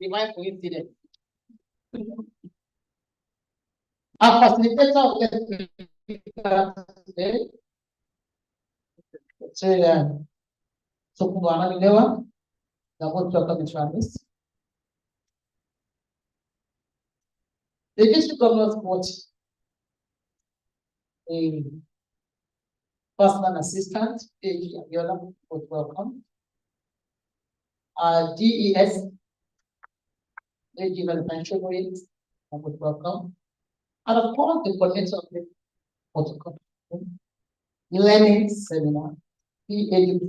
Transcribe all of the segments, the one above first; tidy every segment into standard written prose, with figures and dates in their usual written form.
Divine coincidence. Our facilitator of the today, Sokumana Minewa, the whole chapter of the Chinese. The district governor brought a personal assistant, A.G. Abiola, was welcome. DES, A.G. Valentine was welcome. And of course, the coordinator of the protocol learning seminar, thank you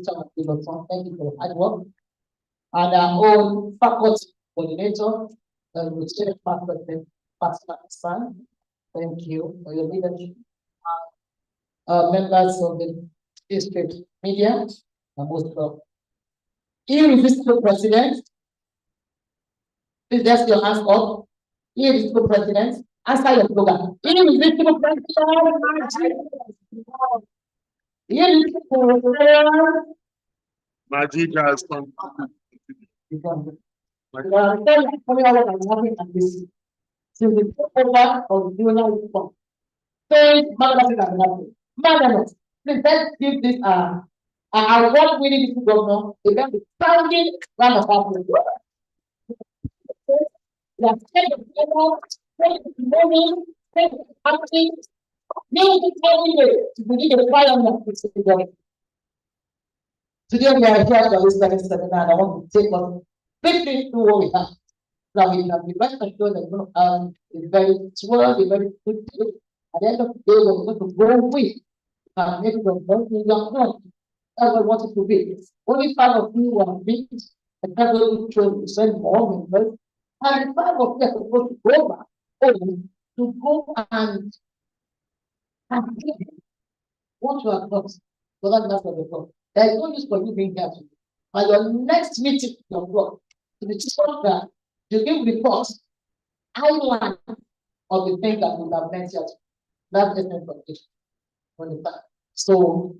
for the hard work. And our own faculty coordinator, the Lieutenant Faculty, Pastor Hassan, thank you for your leadership. Members of the district media, and most welcome. Irresistible President, please just your hands up. Irresistible President, answer your slogan. Irresistible President, irresistible President. Magic has come. Since the takeover of the Zonal reform, please let's give this award-winning district governor a very standing round of applause. We have taken the table, taken the money, taken the country, using every day to believe in the fire of the government. Today we are here for this very seminar, and I want to take us quickly through what we have. Now we can be rest assured that we're going to have a very swell, a very good day. At the end of the day, we're going to go with and make it a very young one. That's what I want it to be. Only 5 of you are big, and that's what we chose to send more members. And 5 of you are supposed to go back home to go and what you have got. So that's what they thought. There is no use for you being here today. By your next meeting, your work, to be sure that you give reports, outline of the things that we have mentioned. That's the information. So,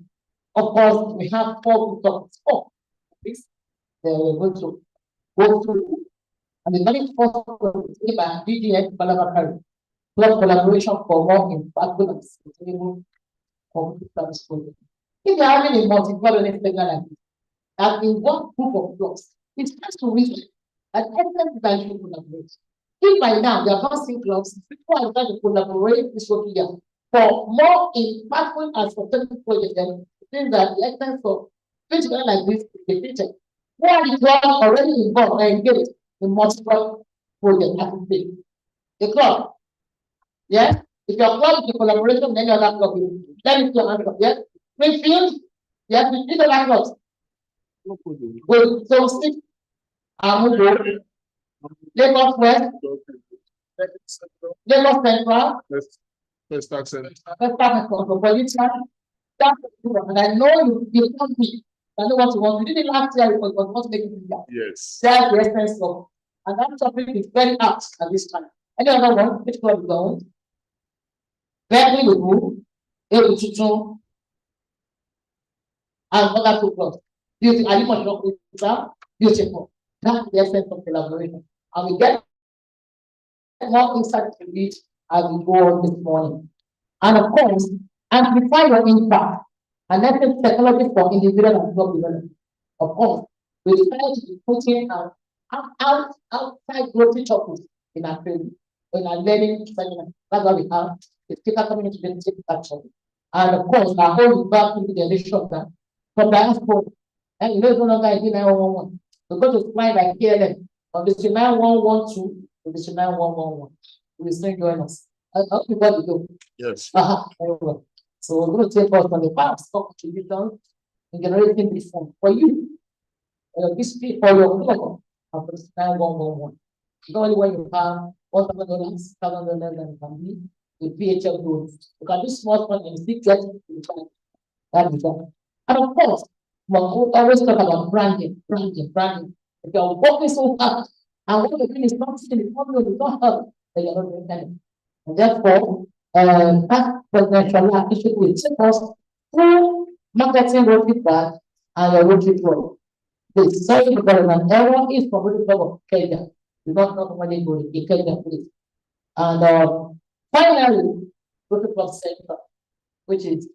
of course, we have 4 topics. We're going to go through. And the very first one is by DGF Balabakari, Club Collaboration for More Impactful and Sustainable Community Service Project. If you're having a multi-coordinate program like this, that in one group of blocks, it has to reach an excellent potential collaboration. If by now they are not seeing clubs, people are trying to collaborate with Sophia for more impactful and sustainable projects, then things that the essence of things like this is defeated. Where are the clubs already involved and engaged in multiple projects as we say? The club. Yes? If your club is a collaboration with any other club, let me see your hand up. Yes? Midfield, yes, we did the clubs. With so 6 Lagos West, Lagos Central, First accent. Metropolitan. And I know you want me. I know what you want. We did it last year, but not making it here. Yes. That's the essence of, and that topic is very apt at this time. Any other one? Which club is going? Very good. Beautiful. And other 2 clubs. Beautiful. That's the essence of collaboration. And we get more insight to it as we go on this morning. And of course, amplify your impact and leverage technology for individual and group development. Of course, we decided to be putting outside growth topics in our training, in our learning seminar. That's why we have the speaker community to take action. And of course, our whole back into the initial plan from diaspora. And you know, it's no longer ID 9111. We go to find like KLM on the 9112 to the 9111. We will still join us. I hope you got to do. Yes. So we're going to take us on the past contributions in generating this form for you. This fee for your club of 9111. Not only when you have $1,000, $1,000, and can be the PHL loans. You can do small fund and still get the that is that. And of course, we always talk about branding. If you're working so hard and what you're doing is not seeing the problem, you don't have, then you're not doing anything. And therefore, that presidential issue will take us through marketing rotary card and your rotary road. The sorry because an error is probably from Kenya. because not only go to the place. And finally, go to club center, which is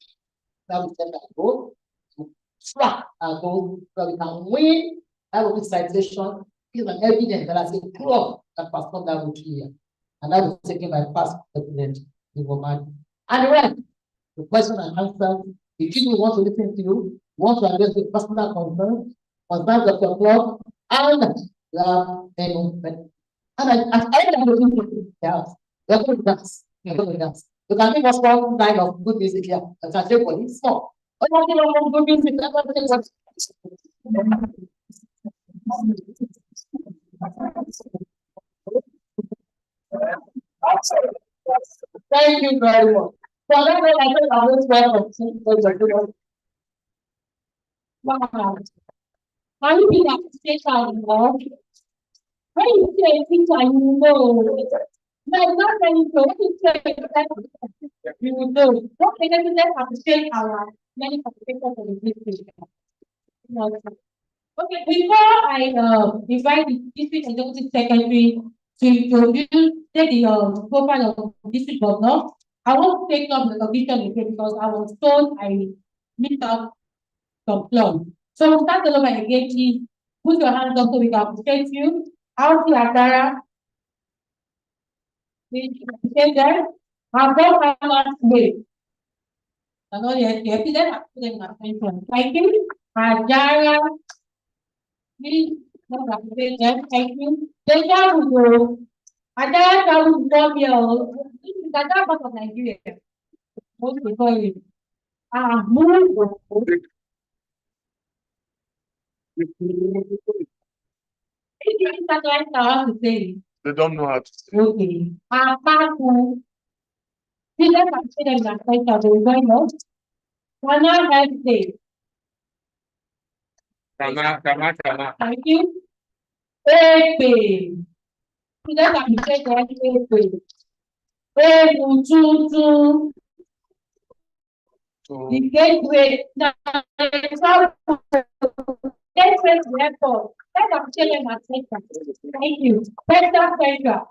that we set our goal to track our goal so we can win that will be citation, give an evidence that as a club that performed that routine here. And that was taken by past president in Oman. And the rest, the question and answer, the people want to listen to you, want to address the personal concerns of your club, and I am looking for dance. You're going to dance. You're going to dance. You can give us one line of good music here. I can say for this small. Oh, no, no, no, good music. Thank you very much. So that way I think I was welcome. Wow. How you think I say something more? When you say things I know, no, not many people. When you say you know, what can I do? Let's appreciate our many participants of the district. Okay, before I invite the district executive secretary to introduce the profile of district governor, I want to take up the recognition again because I was told I missed out some plum. So we'll start all over again. Please put your hands up so we can appreciate you. Out here, Tara. Please appreciate them. I've got my last way. I know you're happy then. I put them in attention. Thank you. Ajara. Please appreciate them. Thank you. Deja will Ajara traveled to 4 years. This is Ajara part of Nigeria. Most before you. Move. They don't know how to say. Okay. Apaku. Children can say them in Africa, they will join us. Ghana Health Day. Kana. Thank you. Epe. Children can say them Epe. Ebututu. So The gateway. Gateway to airport. Let's appreciate them at Africa. Thank you. Better Central.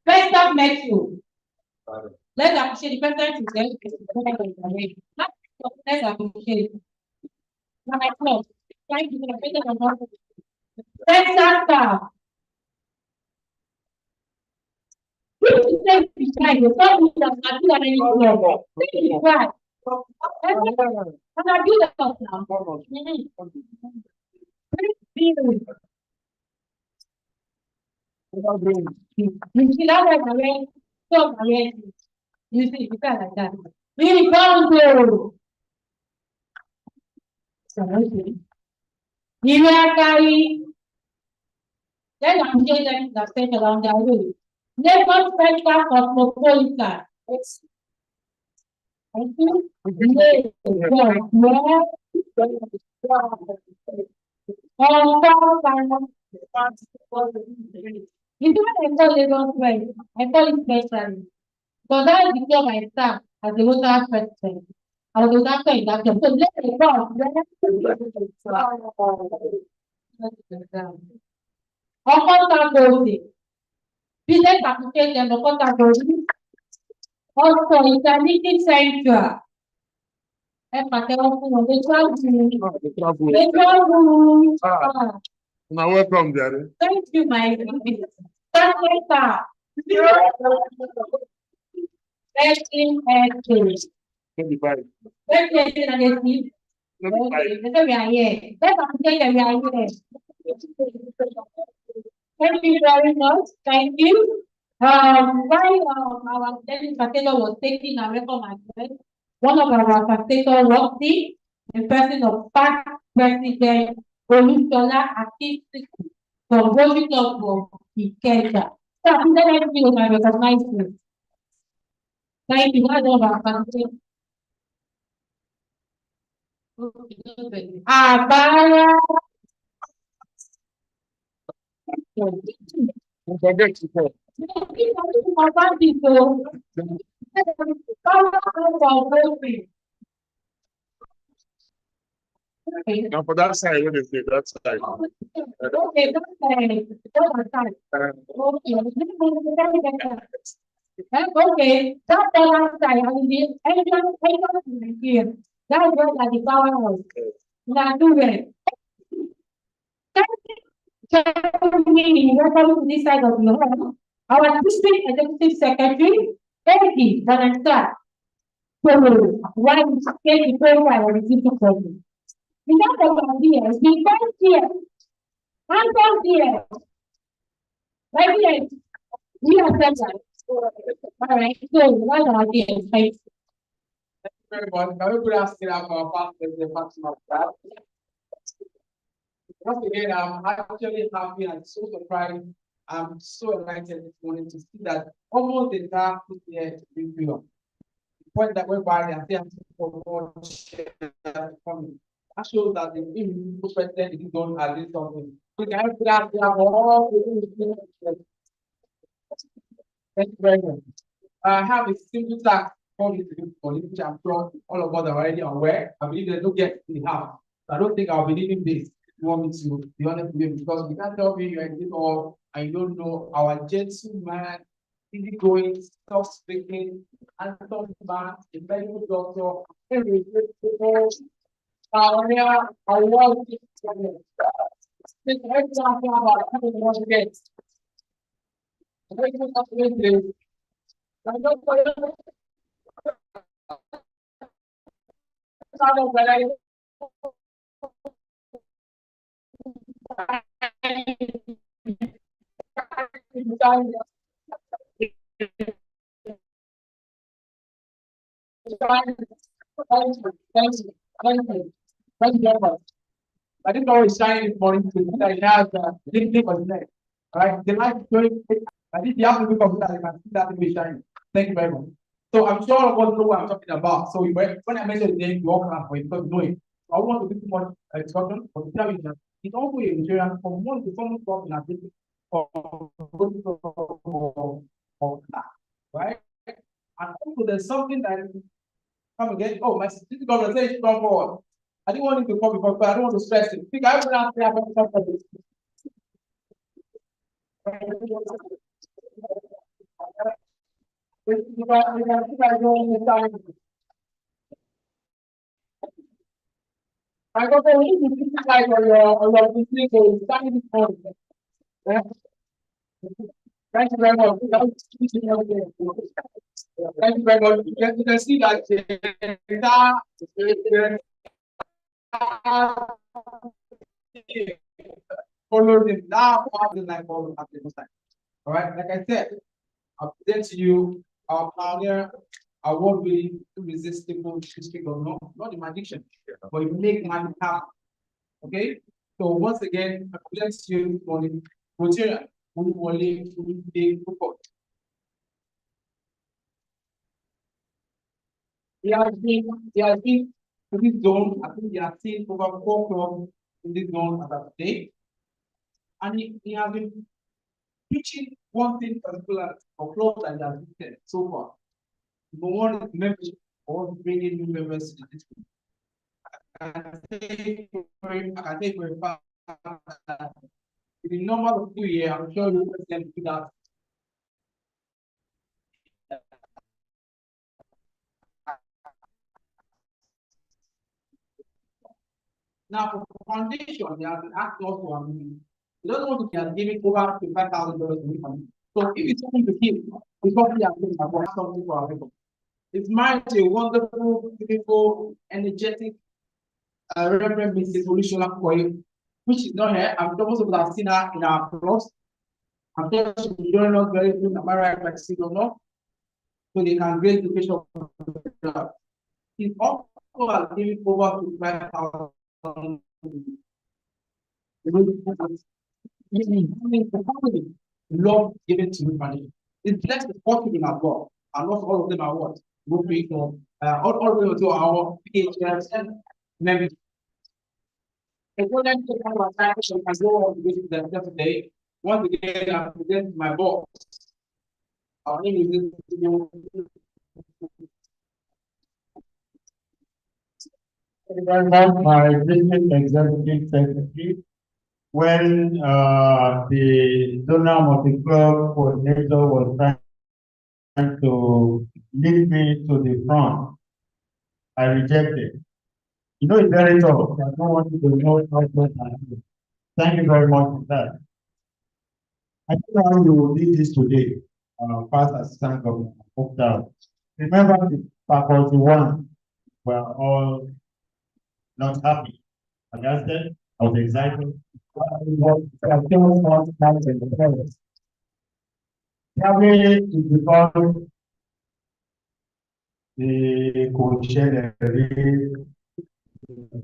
Better Metro. Let's appreciate the president is there. Let's appreciate it. My club. Thank you for the president of our Better staff. This is the behind the top of the do any club. This is right. And I do that now. You see that like away, so away. You see, you can't like that. We can't go. You are carrying. Then I'm saying that the state around the way. Never Central Cosmopolitan. Thank you. You do what I call Lagos West. I call it specially. So that is become my staff as the water president. I was after in that job. So let me go. Ọkọta gold. Business application Ọkọta gold. Also Intermediate Central. Ẹ pàtẹ́wọ́ fún wọn. They travel. now welcome, Daddy. Thank you, my Secretary. Thank you very much. Thank you. While our facilitator was taking a record address, one of our facilitators walked in person of past President Olusola Akitiku from Washington of Ikeja. So I'm going to recognize you. Thank you. That's all our facilitator. Abara. Forget to call. Now for that side, what is it? That side. Okay, that side. Okay, that other side, I mean, anyone here. That's what like the powerhouse. Now do it. Welcome to this side of your home. Our district executive secretary, Becky Vanessa. So, why you take the profile of the city government? Without the ideas, we can't hear. I'm not here. Right here. We are present. All right. So, what are the ideas? Thanks. Very much. Can we put our still have our past the maximum that? Once again, I'm actually happy and so surprised. I'm so excited this morning to see that almost the entire year is being filled. The point that whereby they are saying for more coming. That shows that the new president is done at this something. So can we put our still have all the Thank you very much. I have a simple task for you to do for you, which I'm sure all of us are already aware. I believe they don't get in the house. I don't think I'll be leaving this. You want me to be honest with you because we can't tell me you're in this all and you don't know our gentleman, easy going, soft speaking, handsome man, a medical doctor, every people. I love this. This example about having one guest. I don't I didn't know it's shining this morning too. I have LinkedIn on the neck. All right, the light is going. I think you have to look up that you can see that thing shining. Thank you very much. So I'm sure all of us know what I'm talking about. So when I mentioned the name, you all can for it because you know it. I don't want to do too much discussion, but to tell you that it's also a Nigerian from one to someone from in a district of that, right? And also there's something that come again. Oh, my city government says come forward. I didn't want him to come before, but I don't want to stress it. Think I will not say about something. I got a little bit like on your district is starting this morning. Thank you very much. Thank you very much. You can see that follow the now like follow at the time. All right, like I said, I present to you our pioneer award-winning irresistible district of not the magician, but you make money happen. Okay, so once again, I present to you this morning, Rotarian, who will big report. He has been to this zone. I think he has seen over 4 clubs in this zone as of today. And he has been preaching one thing particular for clubs that he has visited so far. Number one is membership, or bringing new members to the district. I can say for a fact that in the number of 2 years, I'm sure you can do that. Now, for foundation, they have been asked also, he doesn't want to be giving over $5,000 to me. So if it's something to keep, it's probably something for our people. It's married to a wonderful, beautiful, energetic, Reverend Mrs. Olusola Koyi, which is not here. I'm sure most of us have seen her in our clubs. I'm sure she'll be joining us very soon. Am I right, like no? So they can raise the patient. He's also giving over to 5,000. Love given to me. It's blessed with 4 people as well. And not all of them are what? Go pay for all the way to our PHS and members. I go to our session and go on to visit them today. Once again, I present my boss. Our name is very much, my district executive secretary. When the Zonal multi-club coordinator was trying to lead me to the front, I rejected. You know, it's very tough. I don't want you to know how much I do. Thank you very much for that. I don't know how you will lead this today. Past assistant governor, opt out. Remember the faculty one were all not happy. I understand. I was excited. I still want to manage the parents. Probably it because the co-chair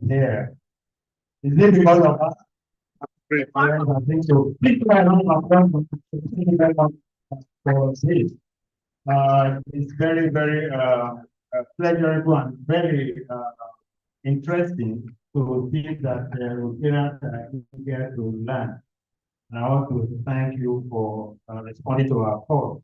there. Is it because of us? I think so. People are not for this. It's very, very pleasurable and very interesting to see that Rotarians are here to learn. And I want to thank you for responding to our call.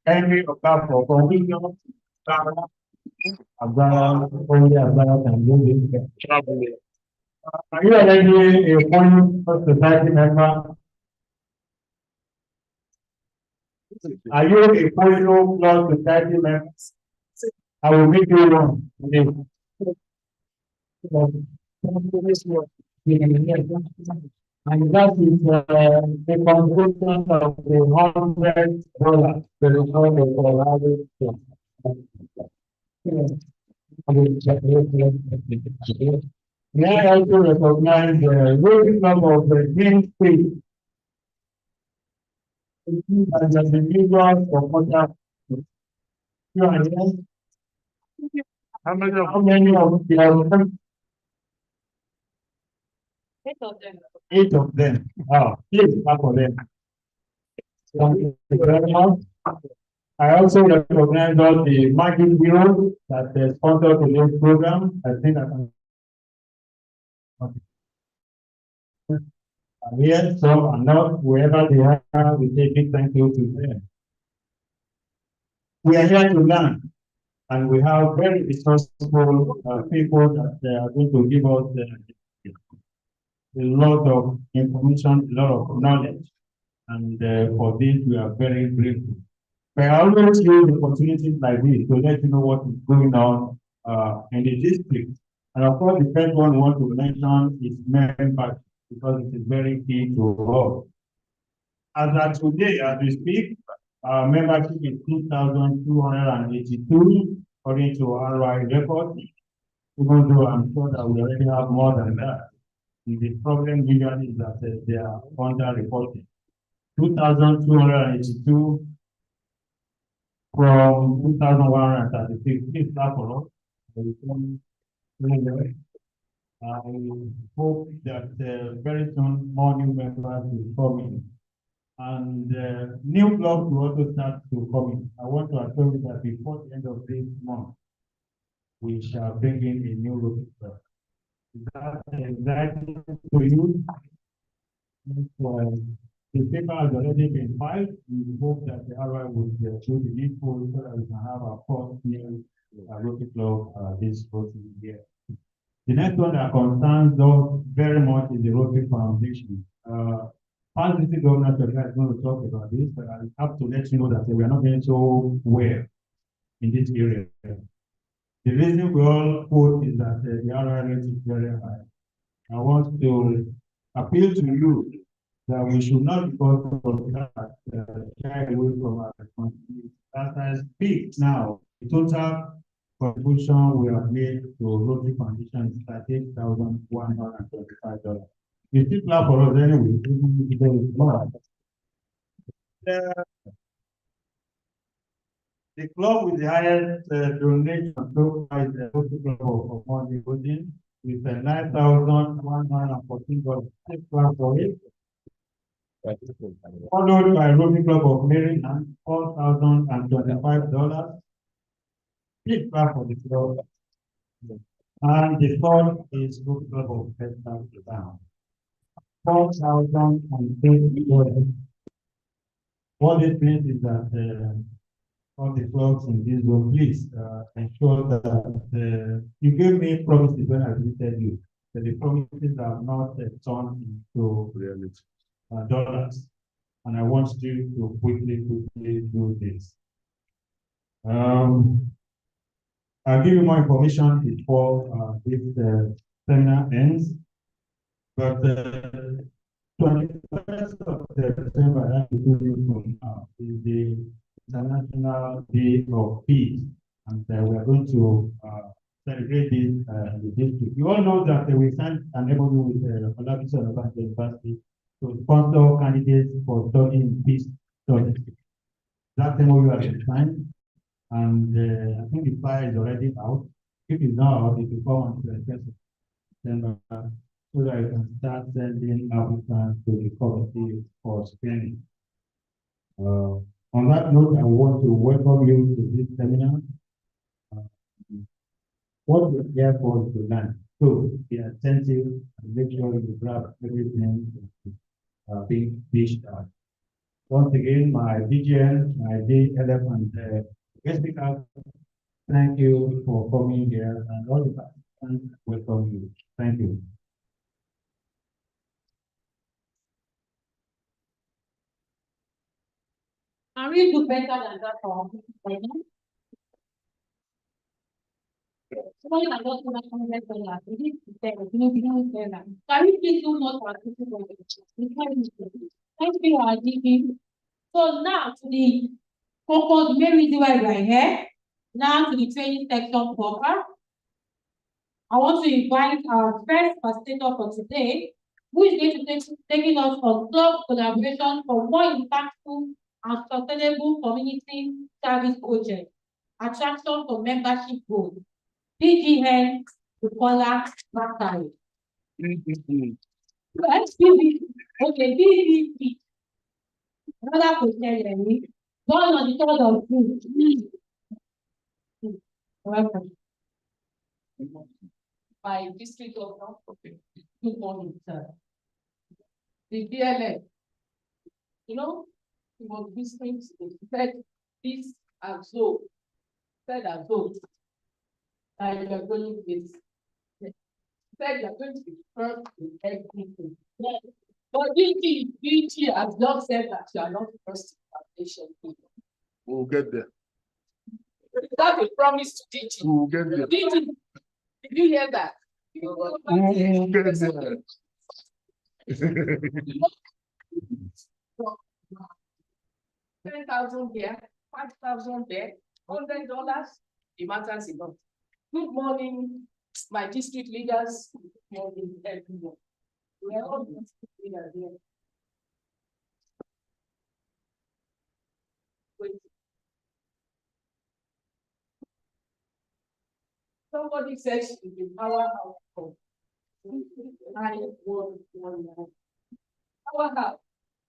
Henry Okafor, condition, Agbára, only Agbára can do this. Are you already a point society member? Are you a Polio Plus society member? I will make you one today. And that is the contribution of the $100 to the for May I also recognize the great number of the Green State and the individuals for contact. How many of them? 8 of them. 8 of them. Please clap for them. Thank you very much. I also recognize all the marketing bureaus that sponsor today's program. I think I can. Here, so and not wherever they are, we say big thank you to them. We are here to learn, and we have very resourceful people that are going to give us a lot of information, a lot of knowledge, and for this we are very grateful. But I always use opportunities like this to let you know what is going on in the district. And of course, the first one we want to mention is members. because it is very key to all. As of today, as we speak, our membership is 2,282 according to RI record, even though I'm sure that we already have more than that. The problem usually is that they are under-reported. 2,282 from 2,136. Please clap for us. I hope that very soon more new members will come in. And new clubs will also start to come in. I want to assure you that before the end of this month, we shall bring in a new Rotary club. That's exciting to you. The paper has already been filed. We hope that the RI will do the needful so that we can have our first new Rotary club this Rotary year. The next one that concerns us very much is the Rotary Foundation. Past District Governor is going to talk about this, but I have to let you know that we are not doing so well in this area. The reason we all quote is that the RI rate is very high. I want to appeal to you that we should not, because of that, shy away from our responsibility. As I speak now, the total contribution we have made to Rotary Foundation is $38,125. You still clap for us anyway, even if there is more. The club with the highest donation so far is the Rotary Club of Monday Voting with $9,114. Please clap for it. Followed by Rotary Club of Maryland, $4,025. Please clap for the club. And the third is Rotary Club of Texas Down, $4,030. What it means is that all the clubs in this zone, please ensure that you gave me promises when I visited you, that the promises are not turned into dollars. And I want you to quickly do this. I'll give you more information before this seminar ends. But 21st of September, is the International Day of Peace, and we are going to celebrate this in the district. You all know that we signed an MOU with Olabiso University to sponsor candidates for studying peace studies. That MOU has been signed, and I think the flyer is already out. If it's not out, it will come on to the 1st of September, so that you can start sending applicants to the committee for screening. On that note, I want to welcome you to this seminar. What we're here for is to learn. So be attentive and make sure you grab everything being dished out. Once again, my DGN, my DLF, and guest speakers, thank you for coming here, and all the participants welcome you. Thank you. Can we do better than that for our people right now? Somebody can just come and $100. We need to tell us, we don't tell them. Can we please do more for our people right now? Thank you, our GP. So now to the focus, the main reason why we are here, now to the training section proper. I want to invite our first facilitator for today, who is going to taking us on club collaboration for more impactful and sustainable community service project, attraction for membership goals. DGN Bukola Bakari. Okay, DDP. Another question, born on the 3rd of June. Welcome. By district governor. Good morning, sir. The DLF, you know, he was listening to said this and so, said and so. And you're going to this. Said you're going to be first in everything. Yes. But DG has not said that you are not first in foundation people. We'll get there. That's a promise to DG. We'll get there. DG, did you hear that? We'll get there. $10,000 here, 5,000 there, $100. The matters is not. Good morning, my district leaders. Good morning, everyone. We are all district leaders here. Wait. Somebody says in the powerhouse of 911. Powerhouse.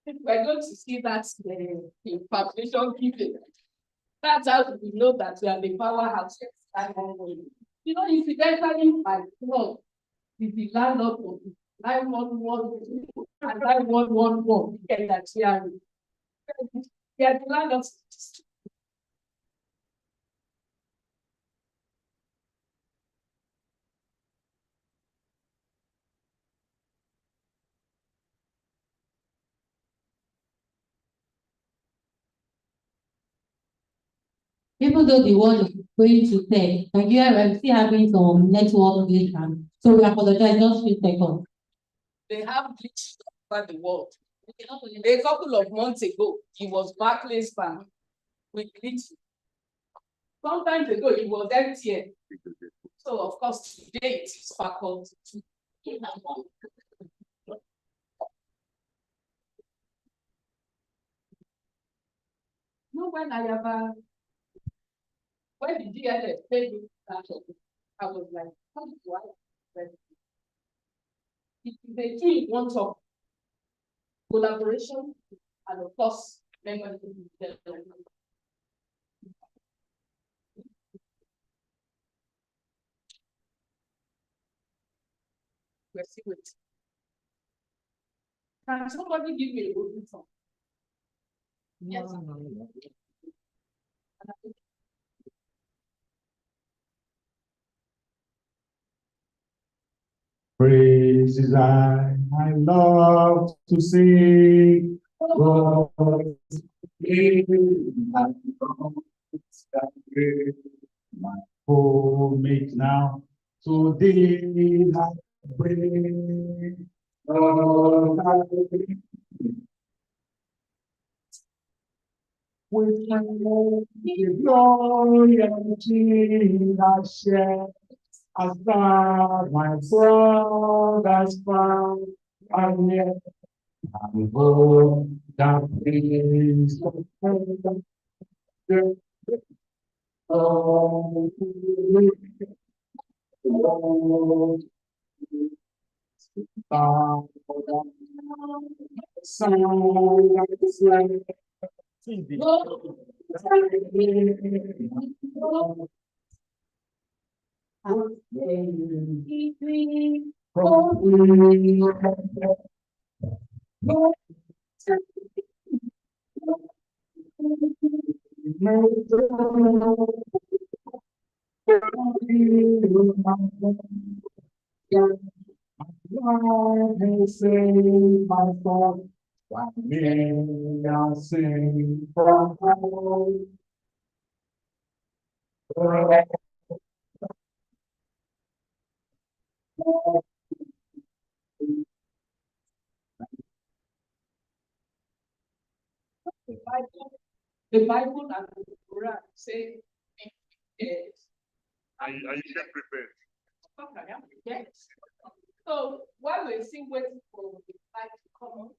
We're going to see that in population giving. That's how we know that we are the powerhouse. You know, incidentally, my club is the landlord of 911 and 911 together. We are the landlords. Even though the world is going to tech, Nigeria is still having some network glitch. So we apologize, just few seconds. They have glitched over the world. A couple of months ago, it was Barclays Bank with glitch. Sometimes ago, it was MTN. So, of course, today it is faculty. No, when I have when the DLS paid me that, I was like, how do I? It is a two-in-one talk. Collaboration and of course, memory. Let's see what. Can somebody give me a good song? Yes. Praises I love to sing. Oh, my homage now to thee I bring. Oh, with my glory and King I share. As thou my brothers found, and yet I'm born that is oh, my soul, one million sing from home. The Bible and the Quran say, Are you prepared? okay, yes. So while we're still waiting for the light to come on,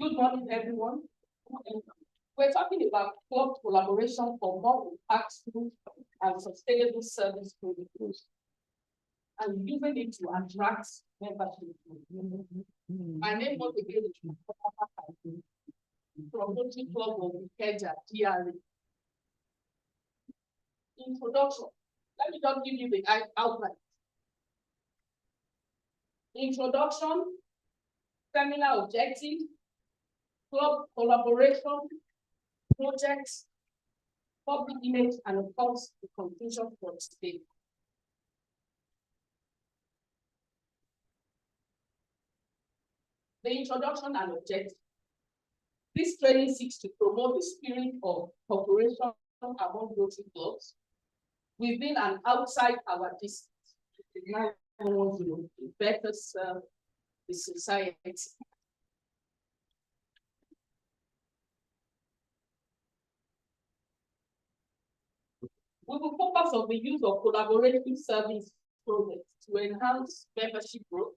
good morning, everyone. We're talking about club collaboration for more impactful and sustainable service protocols and using it to attract membership. My name was again from Coaching Club of Ikeja, GRA. Introduction. Let me just give you the outline. Introduction, seminar objective, club collaboration, projects, public image, and of course, the conclusion for today. The introduction and objective. This training seeks to promote the spirit of cooperation among Rotary clubs, within and outside our district. Now, to better serve the society. We will focus on the use of collaborative service projects to enhance membership growth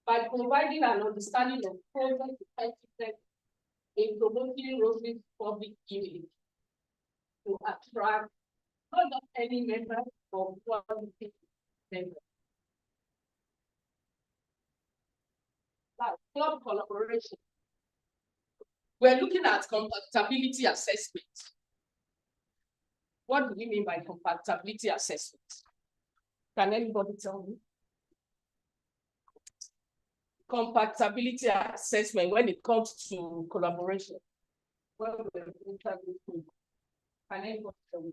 by providing an understanding of project effectiveness in promoting Rose's public image to attract not just any member, but quality members. Now, club collaboration. We're looking at compatibility assessment. What do we mean by compatibility assessment? Can anybody tell me? Compatibility assessment when it comes to collaboration. Well, can anybody tell me?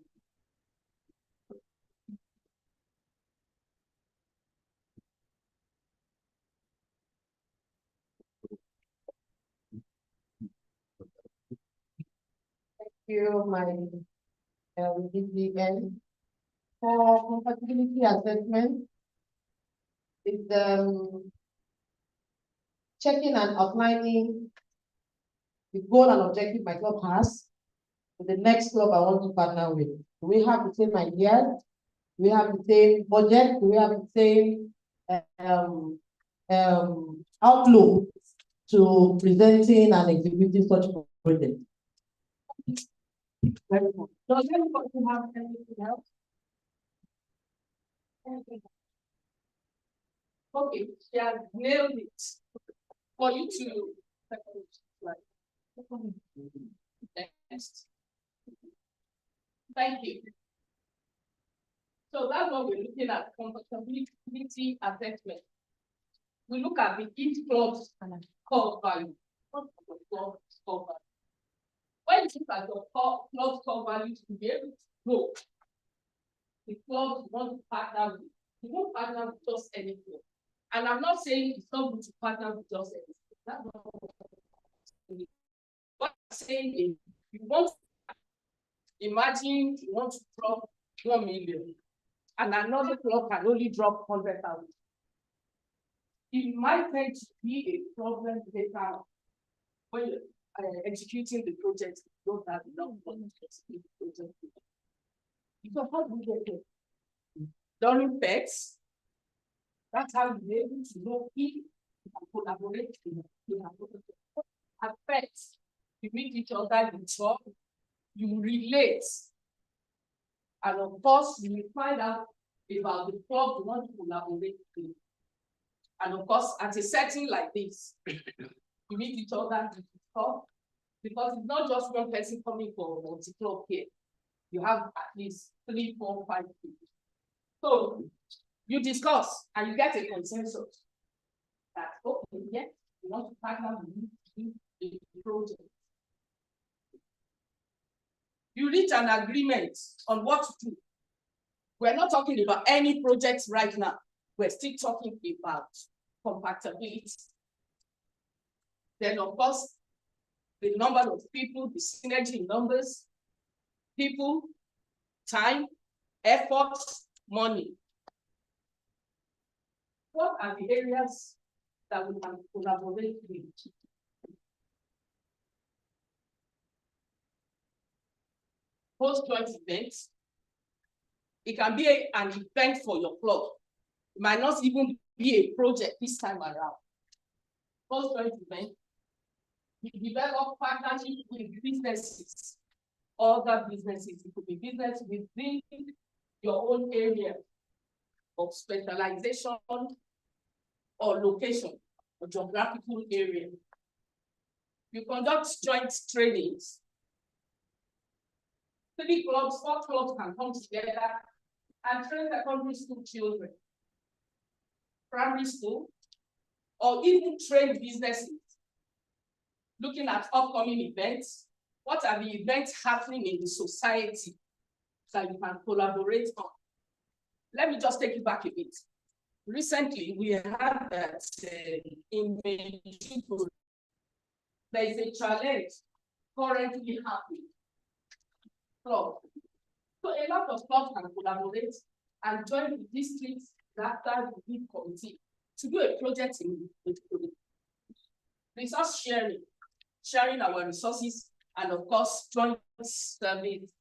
Thank you, my DGN. For compatibility assessment, is checking and outlining the goal and objective my club has for the next club I want to partner with. Do we have the same ideas? Do we have the same budget? Do we have the same outlook to presenting and executing such projects? Very good. Does anybody have anything else? Anything? Okay, she has nailed it. For you to next. Thank you. So that's what we're looking at, compatibility assessment. We look at the each club's core value. What is the club's core value? When you look at your club's core value to be able to grow, the clubs want to partner with. You won't partner with just any club. And I'm not saying it's not good to partner with just any club. That's not what I'm saying. What I'm saying is, you want to imagine you want to drop 1 million, and another club can only drop 100,000. It might tend to be a problem later when you're executing the project. You don't have enough money to execute the project. So how do we get there? During PEX, that's how you're able to know if you can collaborate. At PEX, you meet each other, you talk, you relate. And of course, you will find out about the club you want to collaborate with. And of course, at a setting like this, you meet each other, you talk, because it's not just one person coming for multi-club here. You have at least 3, 4, 5 people. So you discuss and you get a consensus that, okay, yes, we want to partner with you in the project. You reach an agreement on what to do. We're not talking about any projects right now. We're still talking about compatibility. Then, of course, the number of people, the synergy in numbers, people, time, effort, money. What are the areas that we can collaborate with? Host joint events. It can be an event for your club. It might not even be a project this time around. Host joint event. You develop partnership with businesses, other businesses. It could be business within your own area of specialization or location or geographical area. You conduct joint trainings. 3 clubs, 4 clubs can come together and train secondary school children, primary school, or even train businesses. Looking at upcoming events, what are the events happening in the society that you can collaborate on? Let me just take you back a bit. Recently, we had that in Mexico, there is a challenge currently happening. Club. So a lot of clubs can collaborate and join the district data review committee to do a project in resource sharing our resources, and of course, joint service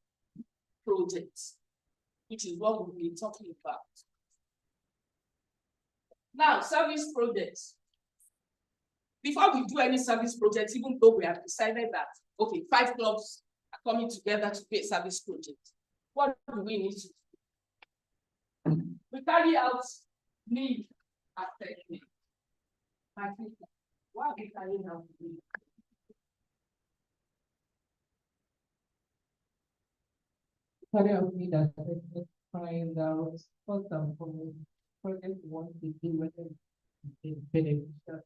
projects, which is what we'll be talking about. Now, service projects. Before we do any service projects, even though we have decided that, okay, 5 clubs are coming together to do a service project, what do we need to do? We carry out need assessment. Why are we carrying out need? Carry out need assessment, find out what some project want to do with it. Beneficial.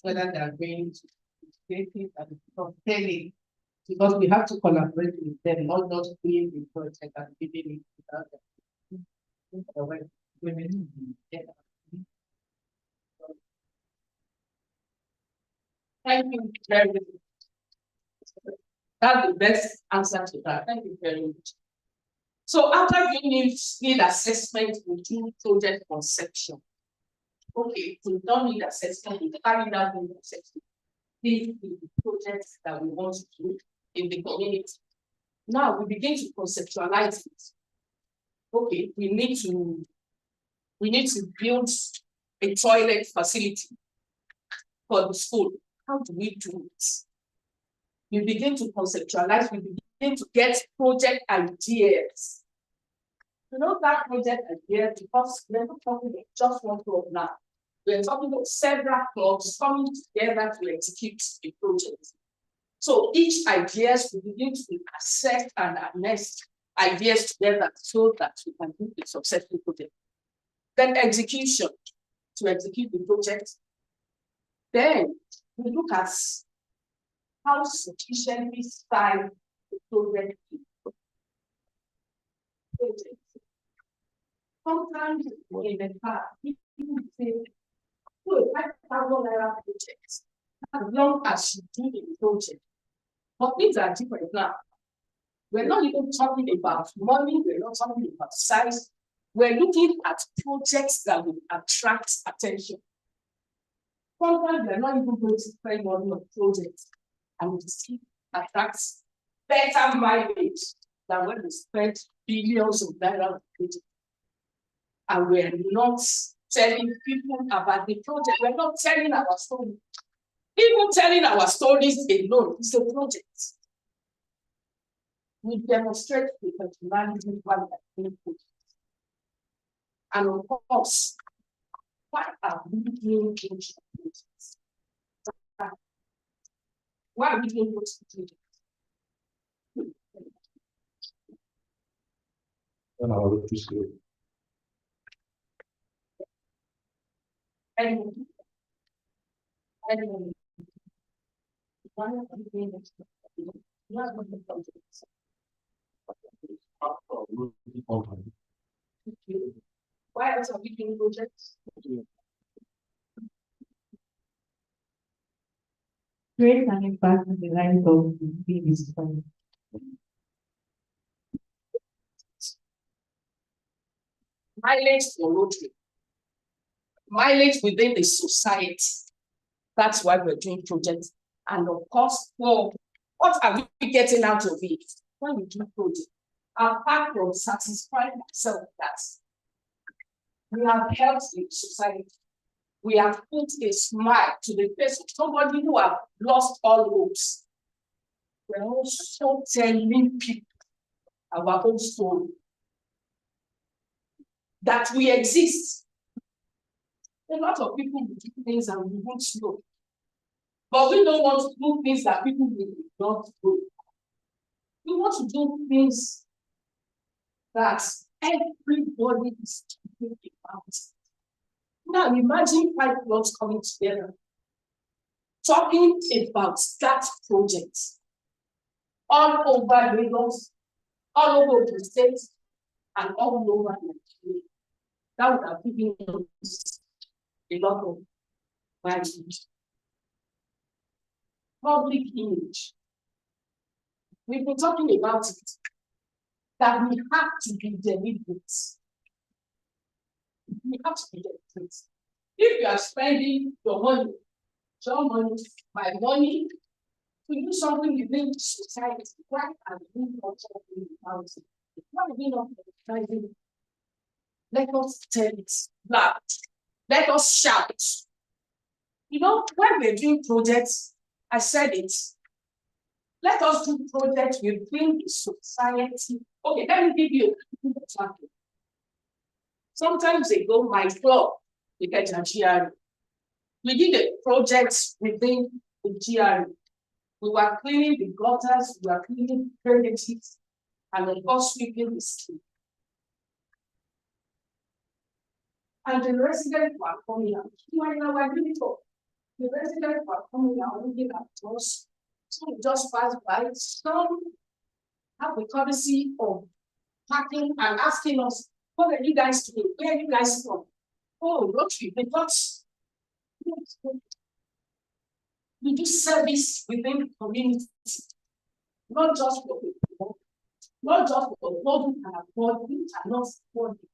Whether they are going to take it and obtain, because we have to collaborate with them, not just doing the project and giving it without them. Otherwise, we may not be there. Thank you very much. That's the best answer to that. Thank you very much. So after doing need assessment, we do project conception. Okay, we don't need assessment, we carry out need assessment. These are the projects that we want to do in the community. Now we begin to conceptualize it. Okay, we need to build a toilet facility for the school. How do we do it? We begin to conceptualize, we begin to get project ideas. You know that project idea, because we're not talking about just one club now. We're talking about several clubs coming together to execute a project. So each ideas we begin to assess and nest ideas together so that we can do a successful project. Then execution, to execute the project. Then we look at how sufficiently style the project is. Sometimes in the past, people say, oh, 5,000 naira project, as long as you do the project. But things are different now. We're not even talking about money, we're not talking about size. We're looking at projects that will attract attention. Sometimes we're not even going to spend money on projects and we see attracts better mileage than when we spend billions of dollars on projects. And we're not telling people about the project. We're not telling our story. Even telling our stories alone is a project. We demonstrate the personality while we are doing projects. And of course, what are we doing in projects? Why are we doing projects? And one of the things why else are we doing projects? Create an impact on the lives of the babies. Mileage for Rotary. Mileage within the society. That's why we're doing projects. And of course, well, what are we getting out of it when we do projects? Apart from satisfying ourselves that we have helped the society, we have put a smile to the face of somebody who have lost all hopes. We're also telling people our own story, that we exist. A lot of people will do things and we won't know. But we don't want to do things that people will not do. We want to do things that everybody is talking about. Now imagine 5 clubs coming together, talking about that project all over Lagos, all over the states, and all over Nigeria. That would have given us a lot of value. public image. We've been talking about it, that we have to be deliberate. We have to be deliberate. If you are spending your money, my money, to do something within society, why are we not talking about it? Why are we not recognizing it? Let us tell it loud. Let us shout. You know, when we're doing projects, I said it. Let us do projects within the society. Okay, let me give you an example. Sometimes ago, my club, we get a GRE. We did a project within the GRE. We were cleaning the gutters, we were cleaning drainages, and of course sweeping the street. And the residents were coming out. You are in our uniform. The residents were coming out looking at us. Some just passed by. Some have the courtesy of parking and asking us, what are you guys doing? Where are you guys from? Oh, Rotary, they got. We do service within the community, not just for people, not just for those who can afford it and not afford it.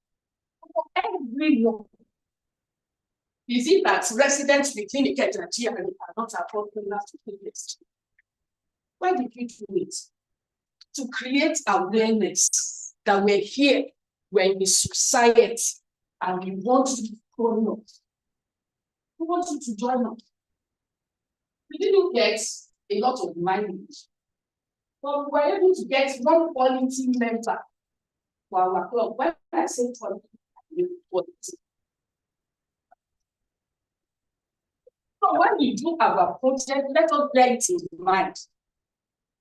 For everyone. Is it that residents within the Ketanji are not afford enough to pay this? Why did we do it? To create awareness that we're here, we're in the society, and we want you to join us. We want you to join us. We didn't get a lot of mileage, but we were able to get one quality member for our club. When I say quality, I mean quality. So when we do our project, let us bear it in mind.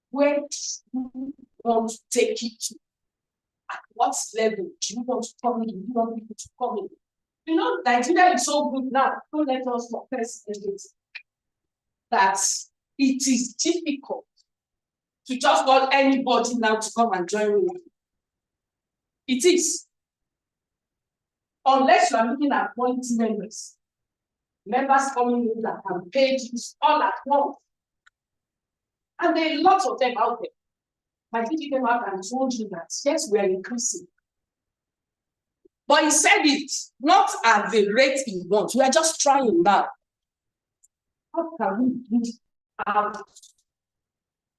Where do you want to take it to? At what level do you want to come in? Do you want people to come in? You know, Nigeria is so good now. Don't let us confess that it is difficult to just call anybody now to come and join with you. It is. Unless you are looking at quality members coming in that can pay dues all at once. And there are lots of them out there. My teacher came out and told you that, yes, we are increasing. But he said it not at the rate he wants. We are just trying now. How can we get out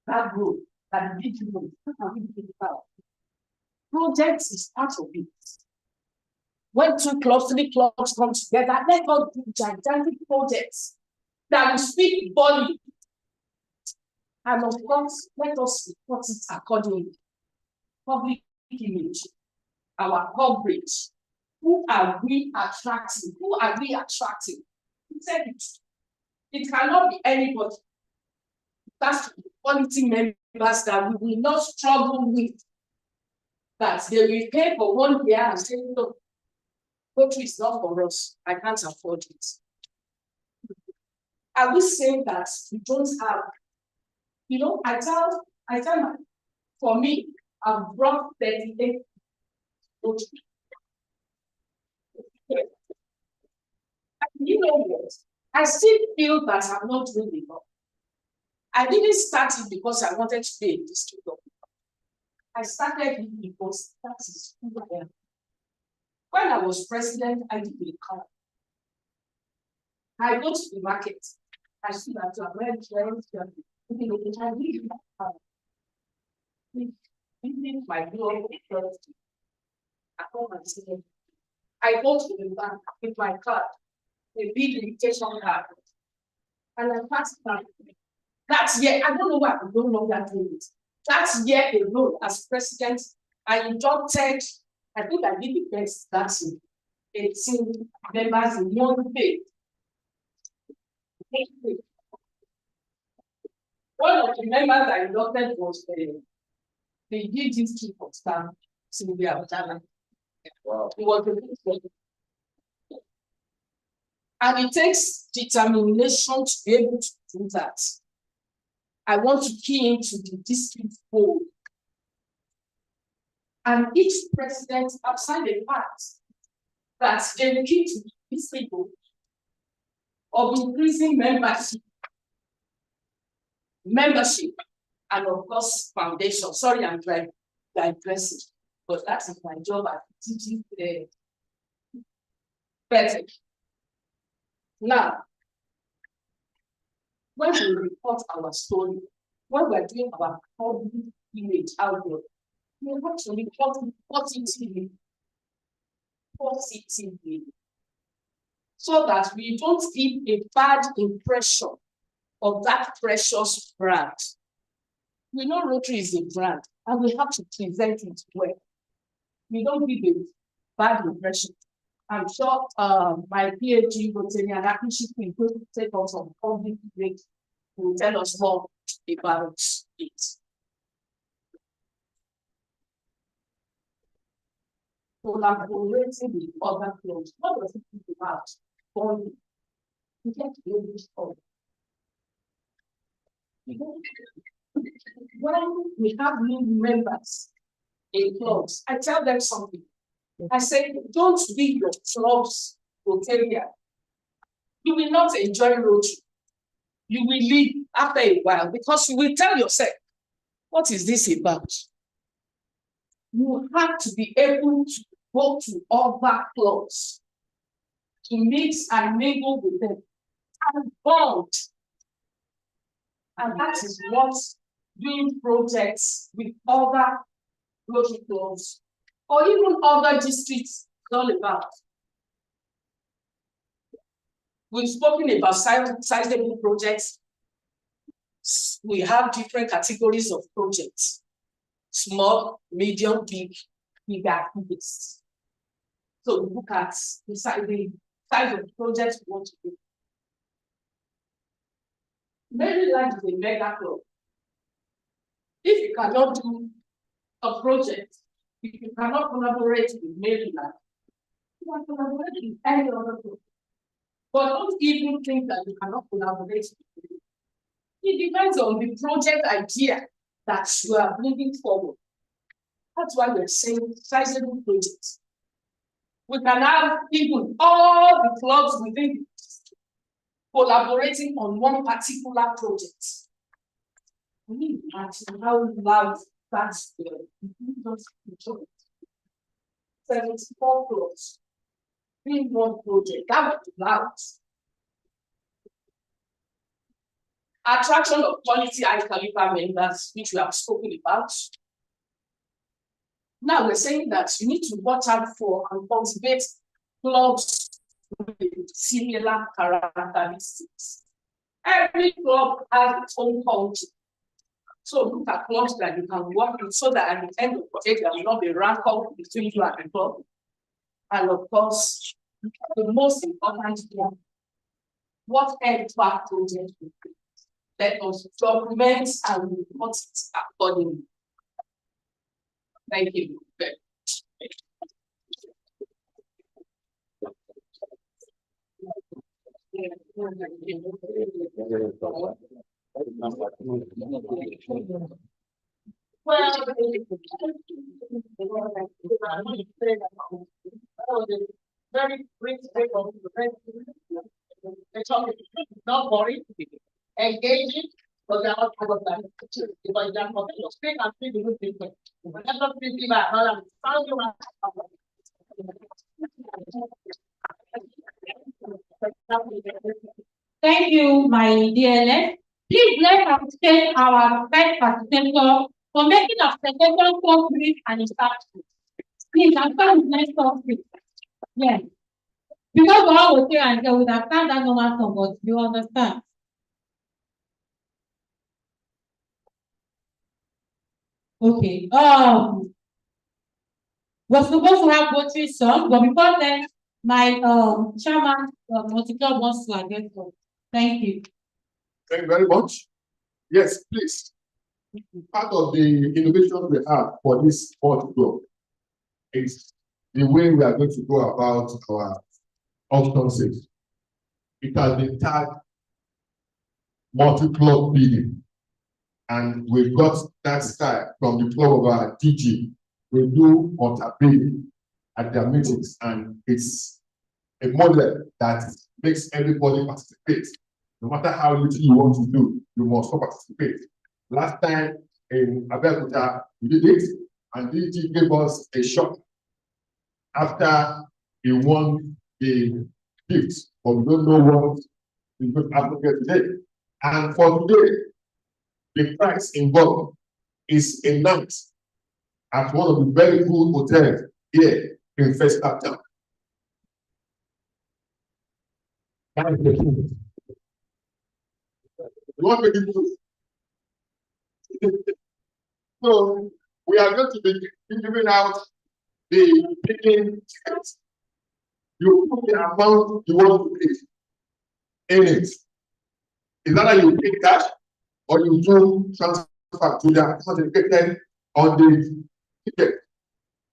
that road, that big road? How can we get it out? Projects is part of it. When 2 clubs, 3 clubs come together, let us do gigantic projects that will speak volume. And of course, let us report it accordingly. Public image, our coverage. Who are we attracting? Who are we attracting? He said it. It cannot be anybody. That's the quality members that we will not struggle with. That they will pay for 1 year and say, no, Rotary is not for us. I can't afford it. Are we saying that we don't have? You know, I tell my, for me, I've brought 38 Rotary. You know what? I still feel that I'm not doing enough. I didn't start it because I wanted to be a district officer. I started it because that is who I am. When I was president, I did a car. I go to the market. I see that I'm very my blog first. I come and see them. I go to the bank with my card, a big invitation card, and I pass it back. That year, I don't know why I don't know that doing it. That year alone, as president, I inducted, I think I did the best that year, 18 members in 1 day. One of the members I inducted was the DG chief of staff, Sylvia Otana. Wow. He was the big. And it takes determination to be able to do that. I want to key into the district board. And each president have signed a pact that they will keep to the district board of increasing membership. membership, and of course, foundation. Sorry, I'm digressing, but that is my job at teaching the better. Now, when we report our story, when we're doing our public image out there, we have to report it positively, so that we don't give a bad impression of that precious brand. We know Rotary is a brand, and we have to present it well. We don't give a bad impression. I'm sure my PhD Rotarian Akishiki is going to take us on public debate to tell us more about it. Collaborating with other clubs. What does it mean about bonding? You get to know this all. When we have new members in clubs, I tell them something. I say, don't be your club's Rotarian. You will not enjoy Rotary. You will leave after a while because you will tell yourself, what is this about? You have to be able to go to other clubs, to mix and mingle with them and bond. And that is what doing projects with other Rotary clubs or even other districts is all about. We've spoken about sizable projects. We have different categories of projects: small, medium, big activities. So we look at the size of projects we want to do. Maryland is a mega club. If you cannot do a project, if you cannot collaborate with Maryland, you can collaborate with any other club. But don't even think that you cannot collaborate with them. It depends on the project idea that you are bringing forward. That's why we're saying sizable projects. We can have even all the clubs within collaborating on one particular project. We need to imagine how loud that's there. 74 clubs in one project. That would be loud. Attraction of quality high caliber members, which we have spoken about. Now we're saying that you need to watch out for and cultivate clubs with similar characteristics. Every club has its own culture. So look at clubs that you can work with so that at the end of the day, there will not be rancor between you and the club. And of course, the most important one, whatever project we do, let us document and report it accordingly. Thank you. Well, very brief of the topic, not boring, engaging, but they are not covered by the by example, speak and speak the good people. Whenever people are found you Thank you, my dear. Please let's appreciate our first participator for making our presentation so brief and impactful. Please, I'm sorry, next topic. Yes. Because we all say and we understand that normal song, but you understand. Okay. We're supposed to have poetry song, but before then, my chairman multi-club wants to address us. Thank you. Thank you very much. Yes, please. Part of the innovation we have for this multi-club is the way we are going to go about our auction sales. It has been tagged multi-club bidding, and we've got that style from the club of our DG. We do multi-bidding at their meetings, and it's a model that makes everybody participate No matter how little you want to do, you must participate. Last time in Abeokuta, we did it, and DG gave us a shock after he won the gift, but we don't know what is going to happen here today. And for today, the price involved is a night at one of the very good hotels here in First Town. That is the truth. You want to make it good? So we are going to be giving out the picking tickets. You put the amount you want to pay in it. Is that how you pay cash or you do transfer to the account indicated on the ticket?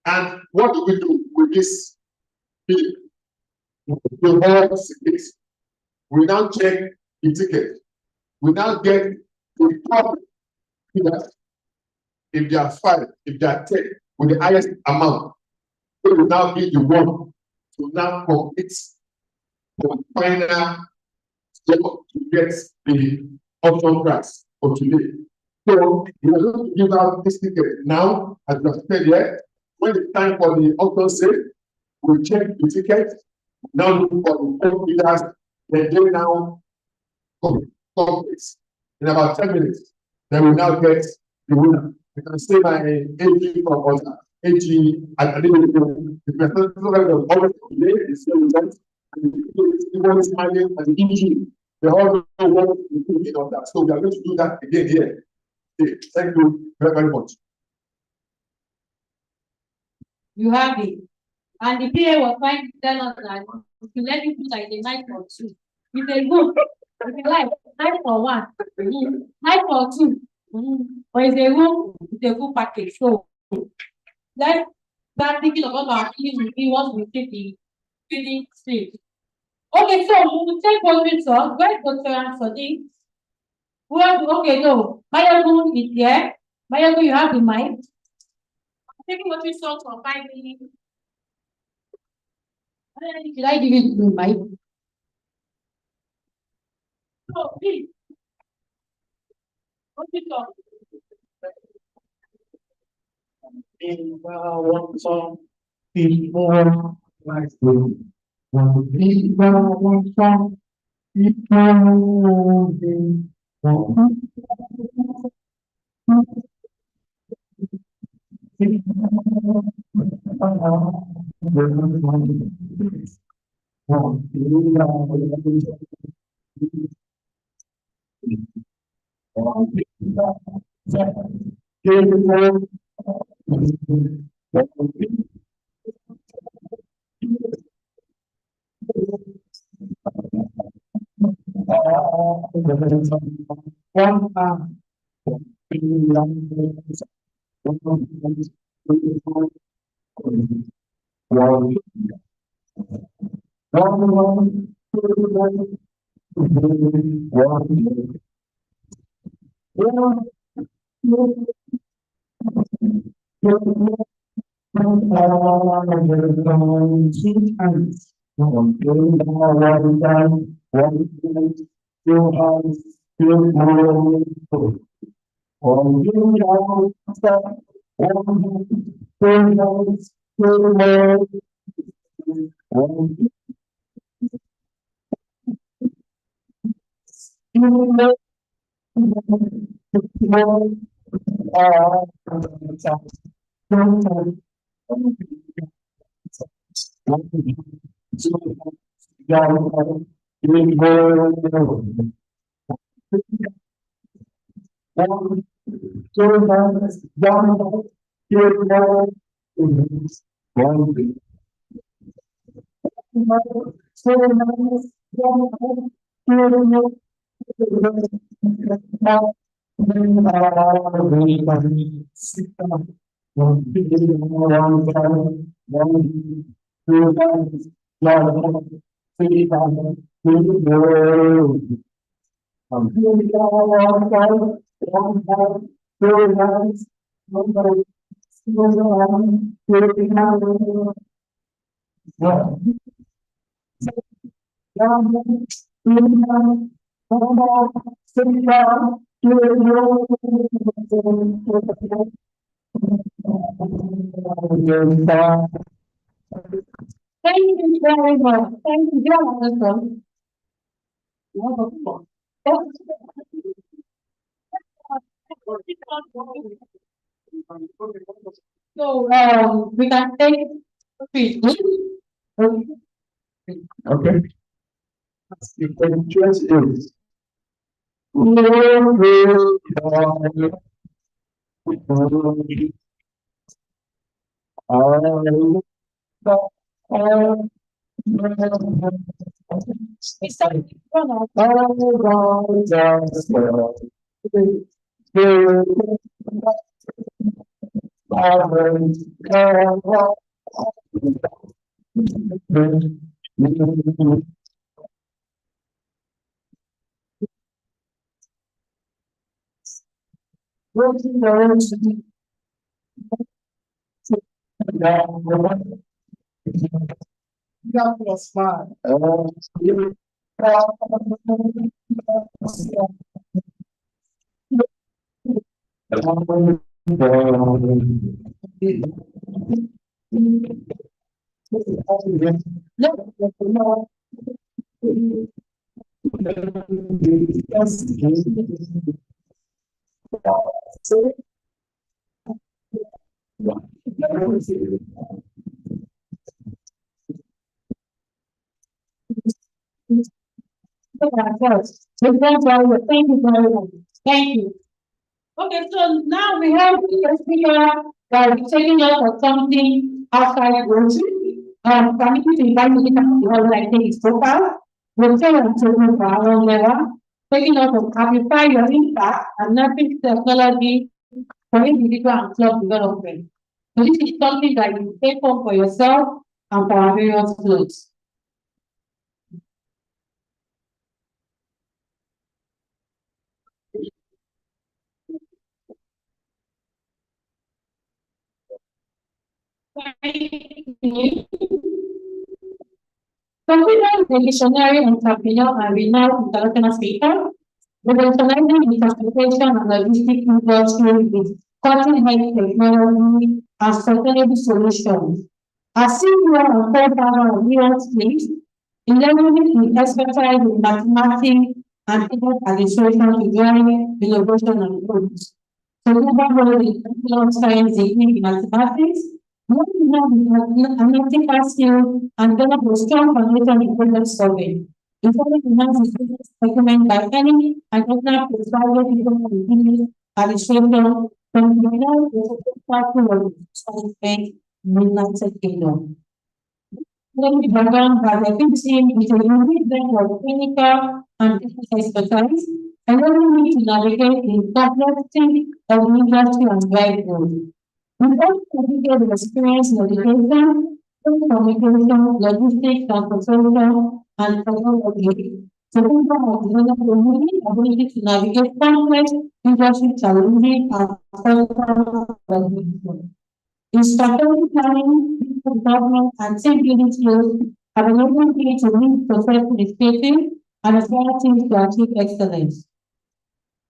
And what do we do with this bill? We hold tickets. We now check the ticket. We now get the top figures. If they are 5, if they are 10, with the highest amount, we will now be the one to now complete the final step to get the option price for today. So we are going to give out this ticket now, as we have said here. When it's time for the option sale, we check the ticket, now look for the top figures, then they now complete. In about 10 minutes, then we now get the winner. You can say my AG from Oza, AG, and the person who always today is the result, and the one is smiling and the EG. They all know what we do of that. So we are going to do that again here. Okay. Thank you very, very much. You have it. And the PA was trying to tell us that if you let me put like a knife or two, if they go, if you like, knife for one, knife for two, or if they go, it's a good package. So let's start thinking about our feelings once we take the feeling stage. Okay, so we will take one result. Where's Dr. Ansodi? Okay, no. Mayagu is here. Mayagu, you have the mic. I'm taking what we saw for 5 minutes. Should I give you the mic? So, please. What you talk? One song, people like to. One song, Thank you very much. Thank you. You're welcome. So, we can take speech. Okay. The question is. That was fine. Thank you very much. Thank you. Okay, so now we have the speaker that will be taking us for something outside grocery. Permit me to invite you to come to the hall and take his profile. We'll tell and tell you for our own level, taking us to amplify your impact and leverage technology for individual and club development. So this is something that you take home for yourself and for our various clubs. Thank you. Consider the visionary entrepreneur and renowned international speaker, revolutionizing the transportation and logistics industry with cutting-edge technology and sustainable solutions. As CEO and co-founder of Neos Place, in leveraging his expertise in mathematics and business administration to drive innovation and growth. So, global in science degree in mathematics, moving on with analytical skills and develop a strong foundation in problem solving. Informing enhance his business recommended by any and other private people in business administration from the United States in the United Kingdom. Then the background has a big team with a unique blend of clinical and business expertise, allowing me to navigate the complexity of the industry and drive growth. We also completed experience in education, communication, logistics, transportation, and technology. So people have developed a unique ability to navigate complex industry challenges and solve. In strategic planning, people development, and team building skills have enabled me to lead successful initiatives and inspire teams to achieve excellence.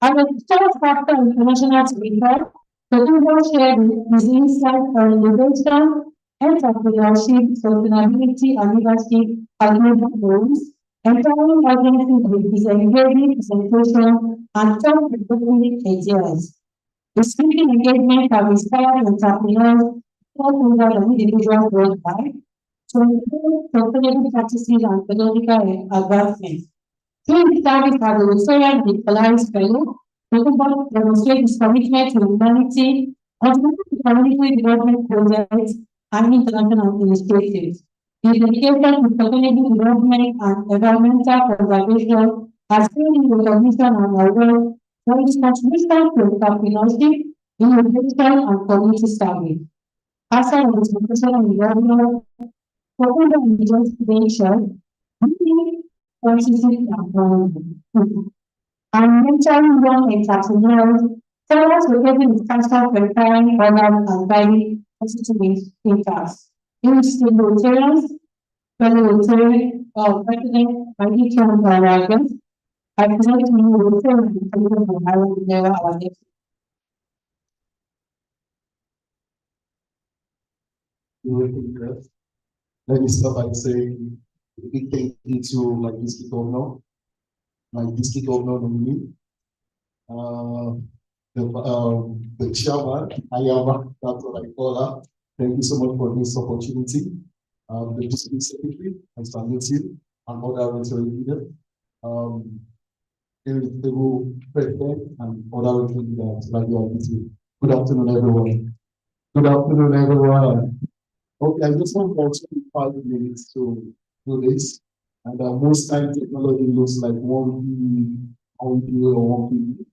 As a third factor in international speaker, the people shared his insight on innovation, entrepreneurship, sustainability, and leadership as global goals, empowering audiences with his engaging presentation and thought-provoking ideas. The speaking engagement have inspired entrepreneurs all over the individuals worldwide to improve sustainable practices and technological advancements. Through his service as a Rotarian with Polaris Fellow, Tokubo demonstrates his commitment to humanity, contributing to community development projects and international initiatives. His dedication to sustainable development and environmental conservation has gained recognition and award for his contribution to entrepreneurship, innovation, and community service. After his professional involvement, Tokubo enjoys venture, leading processes and planning. And mentoring young entrepreneurs, sellers located in transfer verifying others and driving positive impacts. In Rotarians, fellow Rotary President Maggie Trump Barragan, I present to you the same intelligent I will never our next. Let me start by saying a big thank you to my district governor, nominee, the chairman, Ayama, that's what I call her. Thank you so much for this opportunity. The district secretary, Mr. Mitchell, and other rotary leaders, irritable president, and other rotary leaders like you are meeting. Good afternoon, everyone. Good afternoon, everyone. Okay, I just want about 5 minutes to do this. And most time technology looks like one video or one video.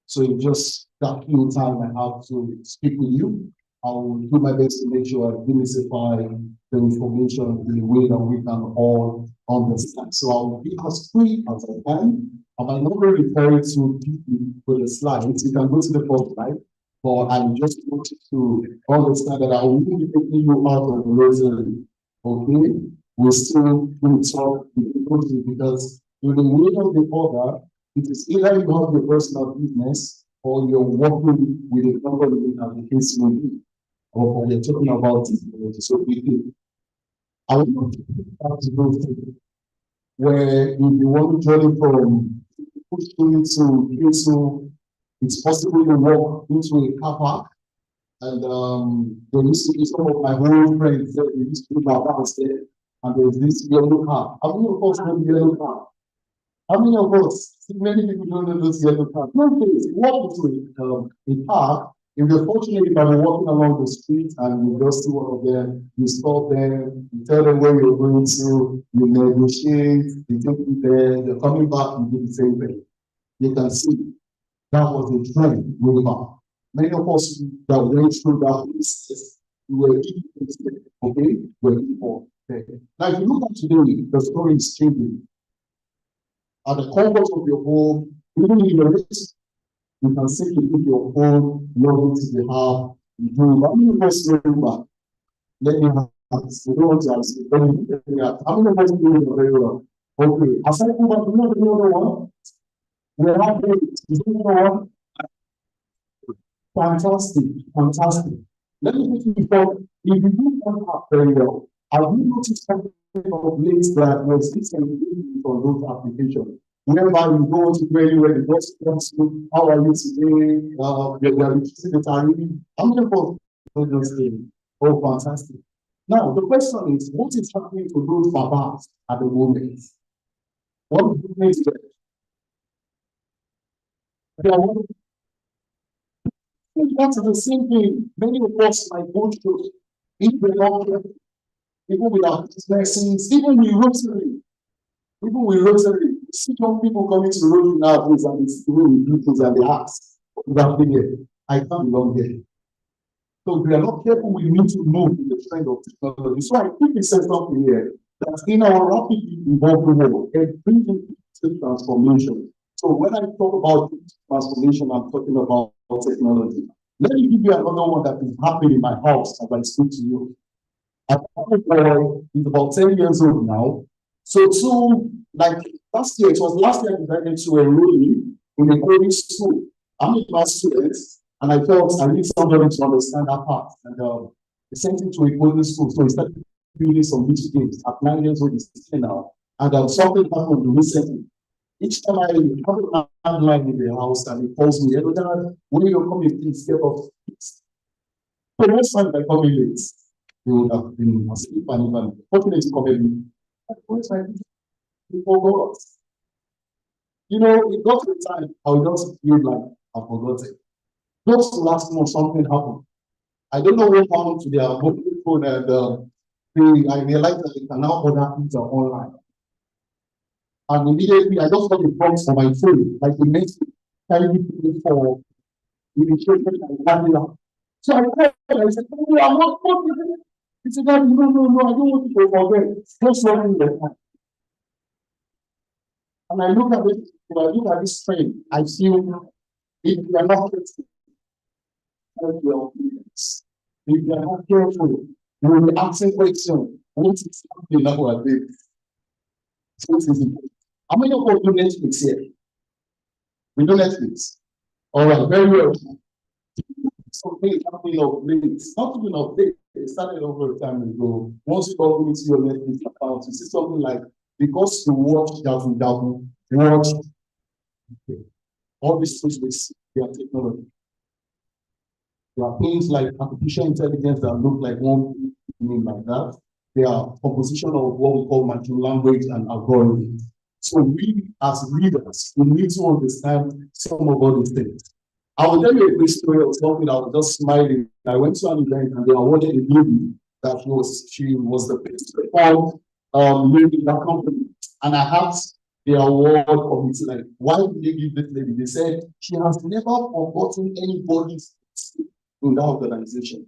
So in just that few time I have to speak with you, I will do my best to make sure I demystify the information in a way that we can all understand. So I will be as quick as I can. I might not be referring to the slides. You can go to the first slide. But I just want you to understand that I will be taking you out of the rosary. Okay? We're still going to talk because in the way of the other, it is either you have your personal business or you're working with a company as the case may be. Or we're talking about technology. So we do. I will not have to go through where if you want to journey from into it's possible to walk into a car park, and there used to be some of my old friends that they used to do my house there, and there's this yellow car. How many of us know the yellow car? How many of us? See, many people don't know those yellow cars. No, please walk into a park. If you're fortunate, if I'm walking along the street and you just see one of them, you stop them, you tell them where you're going to, you negotiate, you take it there, they're coming back, you do the same thing. You can see. That was a trend going on. Many of us that went through that process, we were people, okay? We're people. Okay. Now, if you look at today, the story is changing. At the comfort of your home, even in your rest, you can simply put your phone, log into the app, you do. How many of us remember? Let me ask. We don't want to ask. How many of us do it very well? Okay. Aside from that, you know the other one? We have it. Fantastic, fantastic. Let me put you for if you do not have very well, have you noticed something of late that was this engagement on those applications? Whenever you go to anywhere, the boss comes to, how are you today? They are reducing the tariff. How many of us do those things? Oh, fantastic. Now, the question is, what is happening to those babas at the moment? What is happening to them? They are that's the same thing. Many of us might go through it, even with our businesses, even with Rotary, see young people coming to Rotary nowadays and it's doing the things and they ask, that here, I can't belong here. So if we are not careful, we need to move in the trend of technology. So I quickly said something here that in our rapidly evolving world, it brings into transformation. So when I talk about transformation, I'm talking about technology. Let me give you another one that is happening in my house as I speak to you. I have a boy, he's about 10 years old now. So like last year, it was last year I decided to enroll him in a coding school. I'm a class student, and I felt I need somebody to understand that part. And they sent him to a coding school. So he started building some video games. At 9 years old, he's 10 now. And something happened recently. Each time I have a landline in the house and he calls me, "Hello, Dad, when you're coming, please get off." So most times I come in late, they would have been asleep and even fortunate to come in. Where's my he forgot? You know, it got to the time I would just feel like I forgot it. Just last month, something happened. I don't know what happened to their mobile phone, and I realized that they can now order pizza online. And immediately, I just got a prompt for my phone, like the next time you for initiation and vanilla. So I called and I said, "Oh, I'm not confident." He said, "No, I don't want you to forget. Just run in your time." And I look at it, when I look at this trend, I feel if you are not careful, if you are not careful, you will be asking questions. What is happening nowadays? So it is important. How many of us do Netflix here? We do Netflix. All right, very well. Something happening of late, not even of late, it started over a time ago. Once you log into your Netflix account, you see something like, because you watch Yahoo, watch all these things with their technology. There are things like artificial intelligence that look like one thing like that. There are composition of what we call machine language and algorithms. So we as leaders, we need to understand some of all these things. I will tell you a quick story of something. I was just smiling. I went to an event and they were watching a lady that she was the best performed lady in that company. And I asked the award committee, like, why did they give this lady? They said she has never forgotten anybody's in that organization.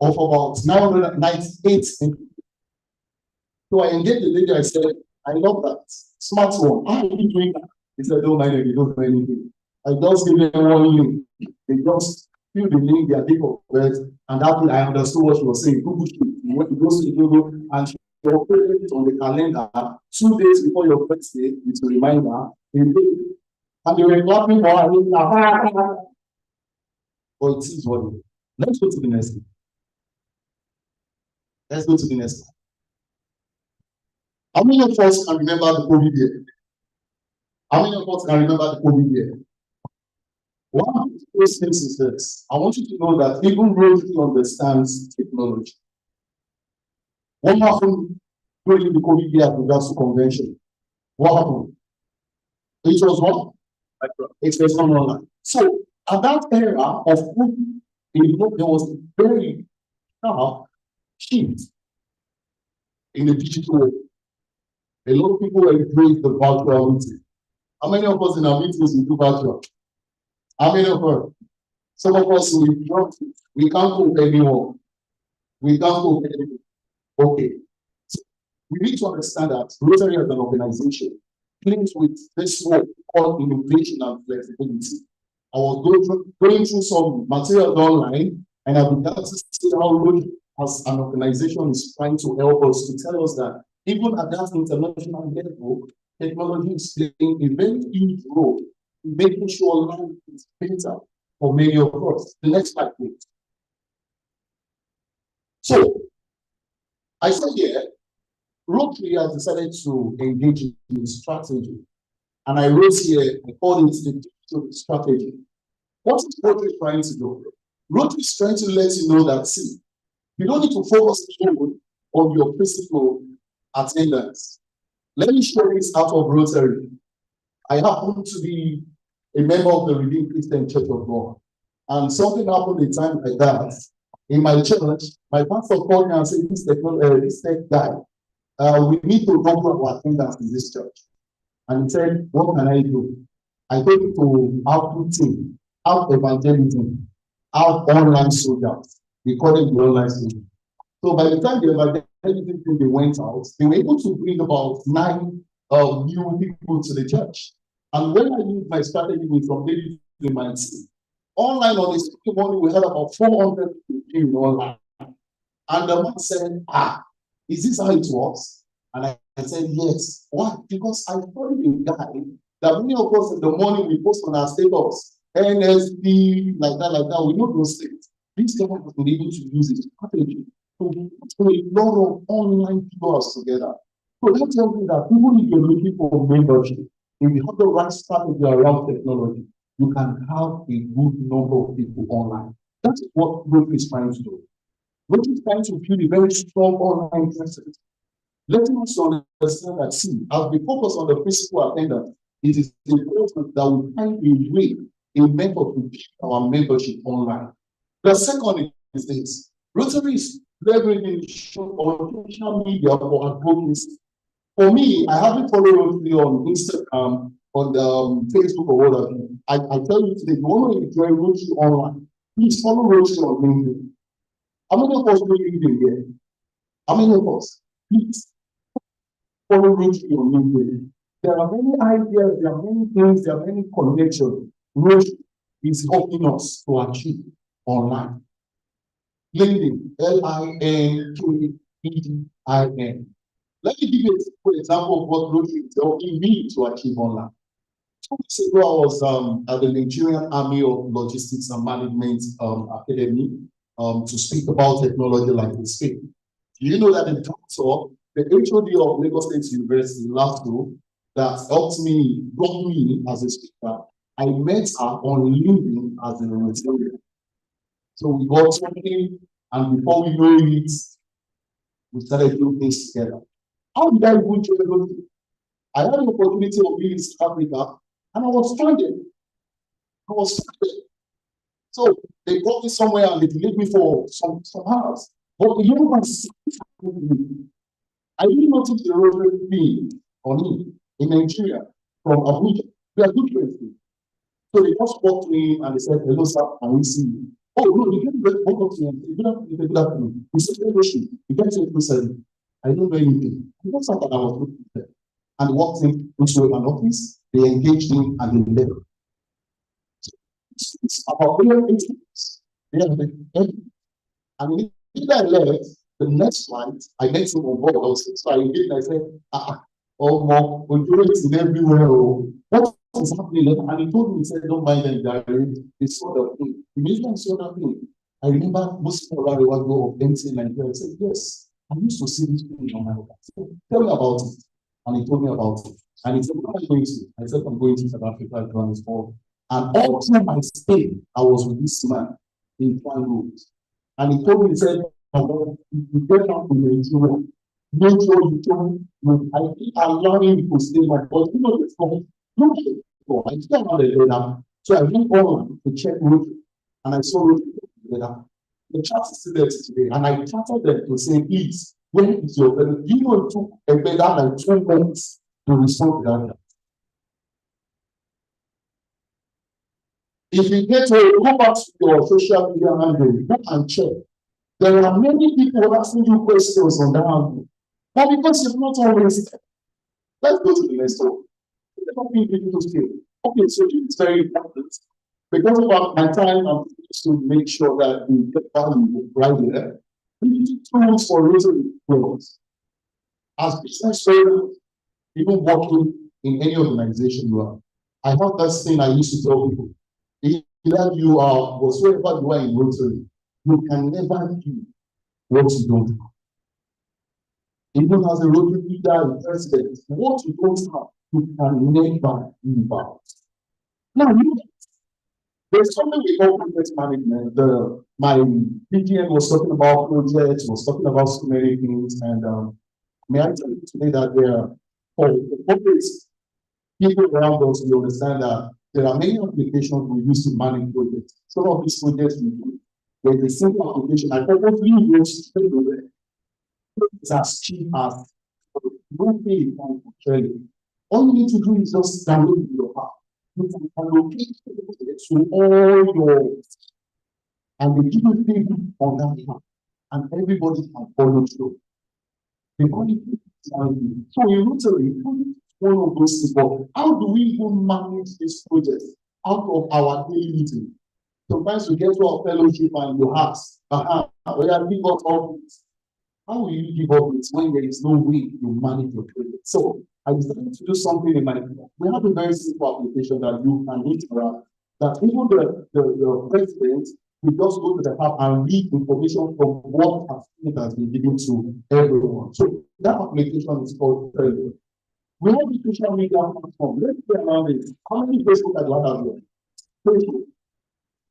Of about 998. So I engaged the lady, I said, I love that. Smart one. How are you doing that? He said, don't mind it, you don't do anything. I just give them one link. They just fill the link, their date of birth, and that way I understood what she was saying. Google Sheet. It goes to Google and she operated it on the calendar 2 days before your birthday with a reminder. And they were clapping more. But it is what it is. Let's go to the next one. Let's go to the next one. How many of us can remember the COVID year? How many of us can remember the COVID year? One of those things is this. I want you to know that even Rosie understands technology. What happened during the COVID year with regards to convention? What happened? It was what? It was online. So at that era of COVID, there was a very sharp shift in the digital world. A lot of people embrace the virtual meeting. How many of us in our meetings we do virtual? How many of us? Some of us we can't go anymore. We can't go anymore. Okay. So we need to understand that Rotary as an organization plays with this word called innovation and flexibility. I was going through some materials online and I began to see how Rotary as an organization is trying to help us to tell us that even at that international level, technology is playing a very huge role in making sure life is better for many of us. The next slide, please. So, I said here, Rotary has decided to engage in strategy. And I wrote here, I called it the digital strategy. What is Rotary trying to do? Rotary is trying to let you know that, see, you don't need to focus on your physical attendance. Let me show this out of Rotary. I happen to be a member of the Redeemed Christian Church of God. And something happened a time like that. In my church, my pastor called me and said, this tech guy, we need to double our attendance in this church. And he said, what can I do? I told him to output team, out evangelism, out online soldiers. We call it the online soldiers. So by the time the evangelism thing they went out, they were able to bring about 9 new people to the church. And when I used my strategy with some ladies in my team, online on the Sunday morning, we had about 400 people online. And the man said, is this how it works? And I said, yes. Why? Because I told a guy that many of us in the morning we post on our status, NSP, like that, we know those things. This guy has been able to use his strategy to put a lot of online people together. So that tells me that even if you're looking for membership, if you have the right strategy around technology, you can have a good number of people online. That's what Rotary is trying to do. Rotary is trying to build a very strong online presence. Letting us understand that, see, as we focus on the physical attendance, it is important that we find a way, a method to build our membership online. The second is this. Rotary is leveraging social media for advocacy. For me, I haven't followed Rotary on Instagram, on Facebook or whatever. I tell you today, if you want to enjoy Rotary online, please follow Rotary on LinkedIn. How many of us do LinkedIn here? How many of us? Please follow Rotary on LinkedIn. There are many ideas, there are many things, there are many connections Rotary is helping us to achieve online. LinkedIn, LinkedIn. Let me give you a simple example of what Rotary is helping me to achieve online. 2 weeks ago, I was at the Nigerian Army of Logistics and Management Academy to speak about technology like we speak. Do you know that the doctor, the HOD of Lagos State University last year, that helped me, brought me as a speaker, I met her on LinkedIn as a Rotarian. So we got something, and before we know it, we started doing things together. How did I even join Rotary? I had the opportunity of being in South Africa, and I was stranded. So they brought me somewhere and they delayed me for some hours. But the young man I didn't notice the Rotary thing on him in Nigeria from Abuja. We are good friends. So they just spoke to me and they said, hello, sir, and we see you. Oh, no, they didn't walk up to me and say, good afternoon. He said, hello, you guys are good. I don't know anything. I just thought that I was looking there. And walked in into an office, they engaged him and they left. It's about influence. And when I left, the next flight, I met him on board also. So I engaged and I said, oh, mom, we're doing it everywhere. What is happening? And he told me, he said, don't mind them, Gary. They saw the thing. Immediately I saw that thing. I remember most people around the world go of empty Nigeria. I said, yes, I used to see this thing on my own. Tell me about it. And he told me about it. And he said, what are you going to? I said, I'm going to South Africa to run this ball. And all through my stay, I was with this man in Kwango. And he told me, he said, you get out from Nigeria. Make sure you told me, I keep allowing you to stay my body. You know, it's not, I still have a letter. So I went on to check Rotary. And I saw Rotary together. The chat is still there today. And I chatted them to say, please, when is your fellow? You know, it took a better than 2 months to respond to that. If you get to go back to your social media handle, go and check. There are many people asking you questions on that handle. But because you've not always, let's go to the next one. Okay, so this is very important. Because of my time, I'm to make sure that we get value right there. We need tools for Rotary growth. As business owners, even working in any organization you are. I have this thing I used to tell people. Either you are whatsoever you are in Rotary, you can never do what you don't have. Even as a Rotary leader and president, what you don't have, you can never live out. Now, there's something we call project management. My PGM was talking about projects, was talking about so many things, and may I tell you today that for the corporate people around us, we understand that there are many applications we use to manage projects. Some of these projects we do, there's a simple application. I probably use it's as cheap as don't pay it on training. All you need to do is just download your app. You can allocate it to all your, and they give you people on that app, and everybody can follow through. So in Rotary, one of those people, how do we even manage this project out of our daily meeting? Sometimes we get to our fellowship and you ask, we have give up all this. How will you give up it when there is no way to manage your project? So I decided to do something in my, we have a very simple application that you can interact, that even the president will just go to the app and read information from what has been given to everyone. So that application is called President. We have the social media platform. Let's get around it. How many Facebook do I have here?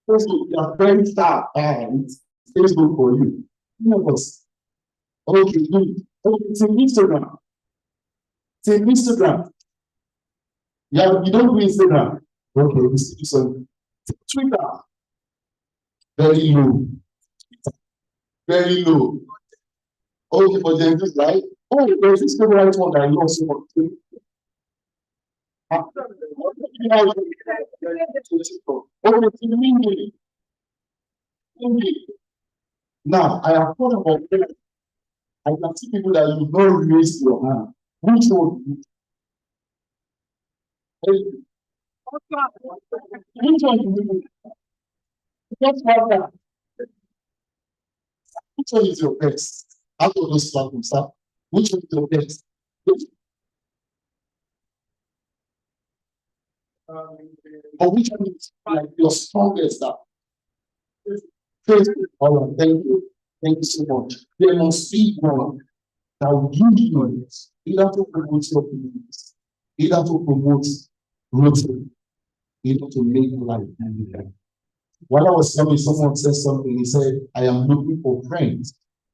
Facebook, you are very star. It's Facebook for you. None of us. Okay, good. Okay, it's in Instagram. It's in Instagram. Yeah, you don't do Instagram. Okay, we see some. Twitter. Very low. Very low. Okay, but then this right? Oh, there's this favorite one that I love so much. Now, I have thought about it. I can see people that you don't raise your hand. Which one? Which one do you do? Which one is your best? Out of those platforms, which one is your best? But which one is like your strongest stuff? Faith. All right, thank you. Thank you so much. There must be one that will give you either to promote your business, either to promote Rotary, either to make life easier. While I was telling someone said something, he said, I am looking for friends,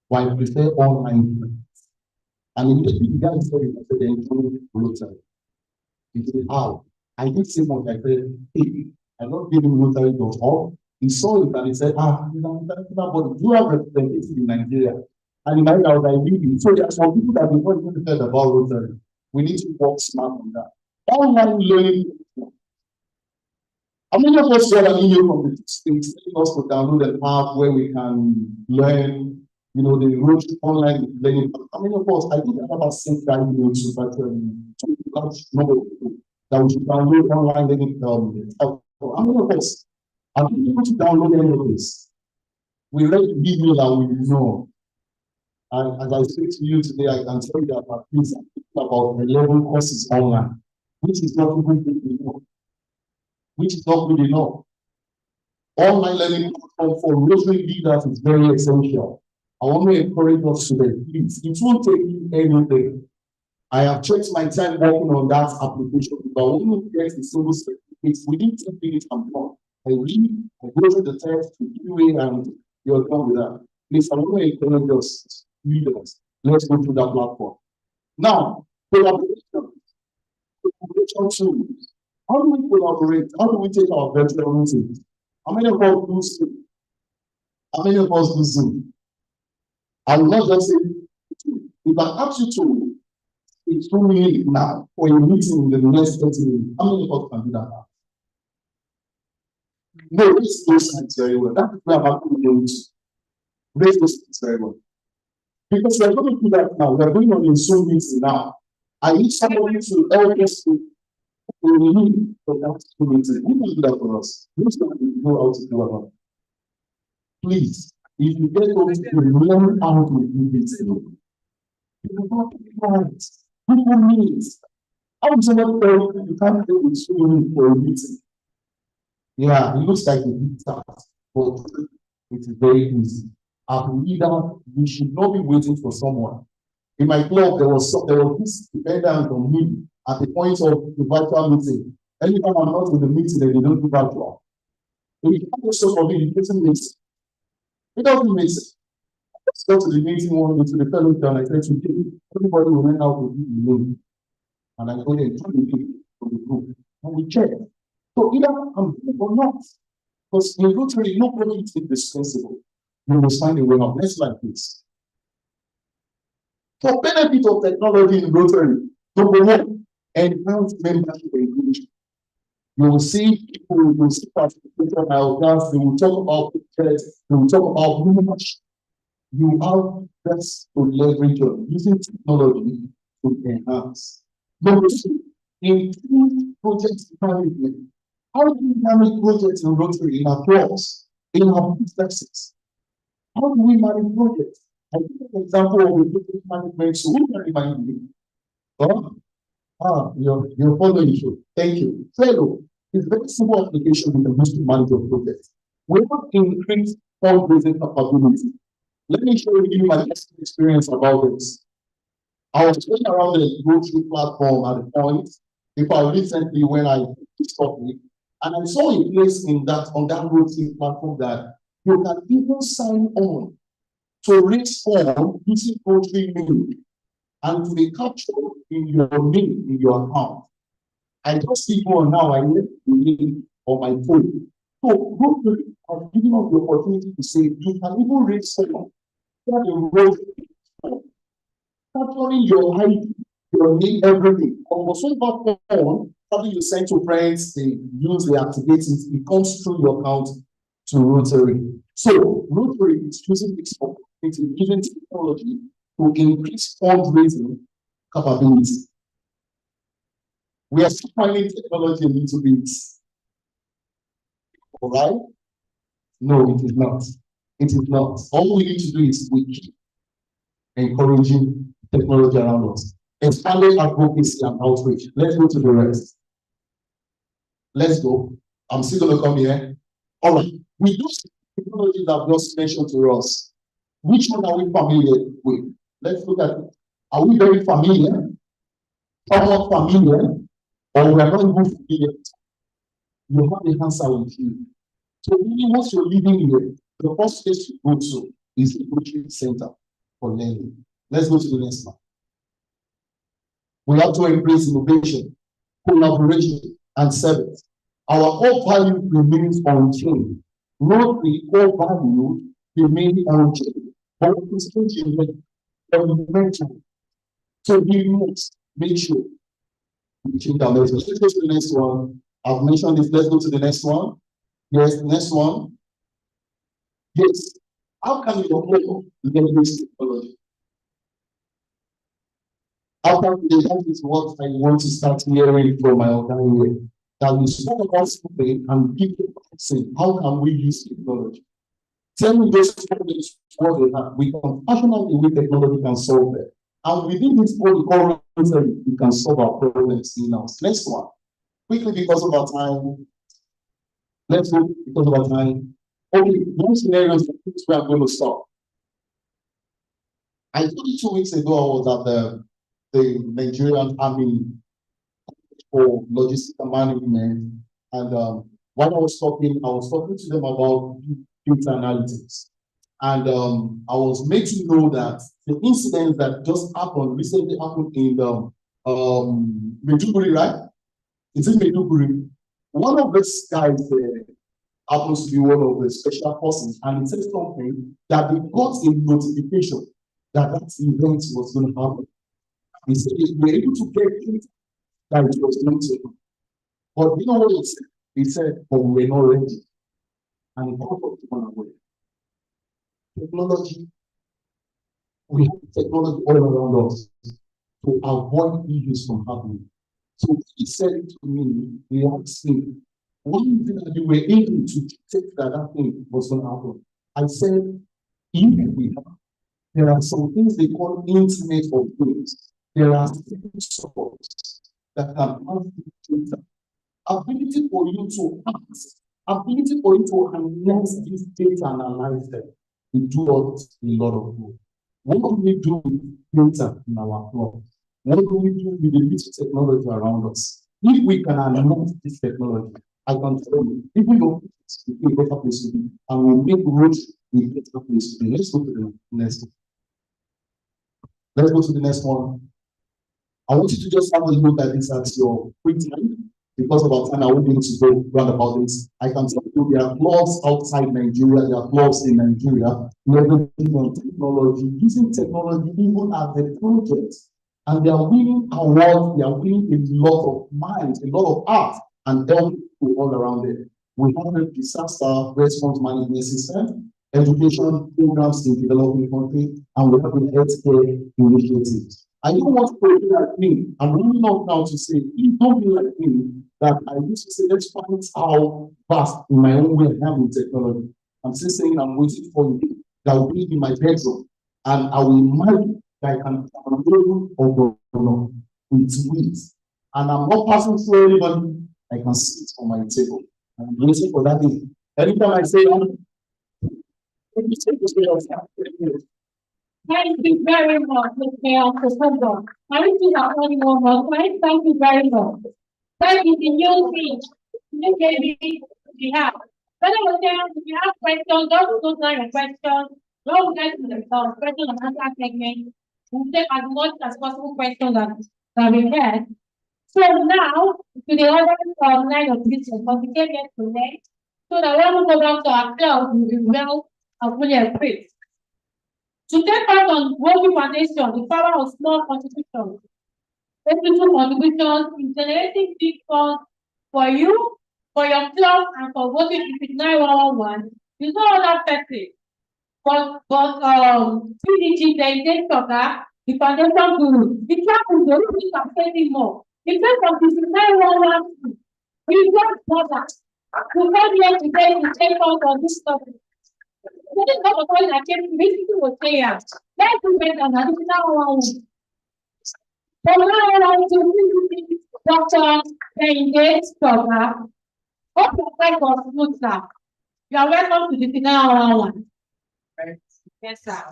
but I prefer online friends. And immediately the guy said, I said, enjoy Rotary. He said, how? I did say much. I said, hey, I not giving Rotary.org. He saw it and he said, he's an international body. Do you have representation in Nigeria? And in my house, I read it. So there are some people that before even heard about Rotary. We need to work smart on that. Online learning. How many of us got an email from the states telling us to download an app where we can learn, the road online learning? How many of us? I think I have sent that email to a large number of people that we should download online learning. How many of us are able to download any of this? We read the email and we know. And as I speak to you today, I can tell you that at least about 11 courses online, which is not even good enough. Which is not good enough. Online learning platform for Rotary leaders is very essential. I want to encourage us today, please. It won't take you anything. I have checked my time working on that application, but when you get the single certificates, within 10 minutes I'm done. I read, I go to the text, to QA, and you're done with that. Please, I want to encourage us, leaders. Let's go to that platform. Now, collaboration. Collaboration tools. How do we collaborate? How do we take our virtual meetings? How many of us do Zoom? How many of us do Zoom? I will not just say, if I ask you to, it's 2 minutes now for a meeting in the next 30 minutes, how many of us can do that now? No, raise those hands very well. That's where I'm actually going to. Raise those hands very well. Because we're going to do that now. We're going on a Zoom meeting now. I need somebody to help us to relieve from that Zoom meeting. Who can do that for us? Who's going to know how to do that? Please, if you get over to learn how to do this, you will not be people need. How would somebody tell you you can't do with Zoom for a meeting? Yeah, it looks like a big task, but it is very easy. As a leader, we should not be waiting for someone. In my club, there was this dependent on me at the point of the virtual meeting. Anytime I'm not in the meeting, they don't do virtual. If you can't show for me, it doesn't make sense. It doesn't make sense. Let's go to the meeting one day to the fellow and I said, today, everybody will learn how to do the name. And I go there and the people from the group. And we check. So either I'm good or not. Because in Rotary, nobody is indispensable. You must find a way out. Next slide, please. For benefit of technology in Rotary, number one, enhance membership engagement. You will see people, you will see participation outcomes, they will talk about projects, they will talk about membership. You have best to leverage on using technology to enhance. Number two, improve project management. How do we manage projects in Rotary in our clubs, in our businesses? How do we manage projects? I give an example of a project management. So who can remind me? You're following through. Thank you. Fellow, it's a very simple application we can use to manage your project. We have increased fundraising capability. Let me show you my experience about this. I was playing around the Rotary platform at the point, recently when I stopped it, and I saw a place on that Rotary platform that you can even sign on to raise funds using Rotary name and to be captured in your name in your account. I just click on now, I left the name on my phone. So Rotary has given us the opportunity to say you can even raise funds. Capturing your ID, your name, everything. Almost over phone, something you send to friends, they use, they activate it, it comes through your account to Rotary. So Rotary is using this opportunity, using technology to increase fundraising capability. We are still finding technology a little bit. All right? No, it is not. It is not. All we need to do is we keep encouraging technology around us. Expanding advocacy and outreach. Let's go to the rest. Let's go. I'm still going to come here. All right. With those technologies I've just mentioned to us, which one are we familiar with? Let's look at it. Are we very familiar? Somewhat familiar? Or we are not even familiar? You have the answer with you. So really, once you're living here, the first place to go to is the coaching center for learning. Let's go to the next one. We have to embrace innovation, collaboration, and service. Our core value remains unchanged. Not the core value remains unchanged. But what is changing is fundamental. So we must make sure we change our message. Let's go to the next one. I've mentioned this. Let's go to the next one. Yes, the next one. Yes. How can you leverage technology? After today, that is what I want to start hearing from my organization. That we spoke about something and people say, how can we use technology? Tell me those problems what we have. We can passionately with technology can solve them. And within this what we can solve our problems in our next one. Quickly because of our time. Let's go because of our time. Okay, those scenarios we are going to stop. I told you 2 weeks ago I was at the Nigerian Army for logistical management, and while I was talking to them about data analytics, and I was made to know that the incident that just recently happened in Maiduguri, right? It's in Maiduguri. One of these guys happens to be one of the special persons, and it says something that they got a notification that event was going to happen. He said they were able to get it that it was going to happen. But you know what he said? He said, but we were not ready. And he called up to one away. Technology, we have technology all around us to avoid issues from happening. So he said to me, he asked me, what is it that you were able to detect that thing was going to happen? I said, there are some things they call Internet of Things. There are sensors that can have data. Ability for you to ask, ability for you to analyze this data and analyze them. We do a lot of work. What do we do with data in our club? What do we do with the little technology around us? If we can analyze this technology, I can tell you, even your place will be a better place to be, and we'll make roads a better place to be. Let's go to the next one. Let's go to the next one. I want you to just have a look at this at your free time. Because of our time, I won't be able to go round about this. I can tell you there are clubs outside Nigeria, there are clubs in Nigeria, leveraging on technology, using technology even as a project. And they are winning awards, they are winning a lot of minds, a lot of art, and helping people all around it. We have a disaster response management system, education programs in developing countries, and we have the healthcare initiatives. I don't want to be like me. I'm running off now to say, please don't be like me, that I used to say, let's find how fast in my own way I am with technology. I'm still saying I'm waiting for you that will be in my bedroom, and I will imagine that I can control or no with wheels. And I'm not passing through anybody, I can sit on my table. And I'm waiting for that day. Anytime I say, Thank you very much, Mr. Professor. I think that only one more time. Thank you very much. That is the new thing. You can be have. But I was saying, if you have questions, don't go down your questions. Don't get to the question and answer segment. We'll take as much as possible questions that we had. So now, to the other line of business, but we came here to learn. So that when we go back to our class, we will be well and fully equipped. To take part on working foundation, the power of small contributions, individual contributions in generating big funds for you, for your club, and for working with 9111. You know other person. But PDG, the intention the foundation guru, the club is the only thing spending more. In terms of the 9112, we want more that. We come here today to take part on this topic. This is not a point I came basically was saying. Let's invent an additional one. From now on to Dr. David Stoker, What your type of food, sir? You are welcome to the final one. Yes, sir.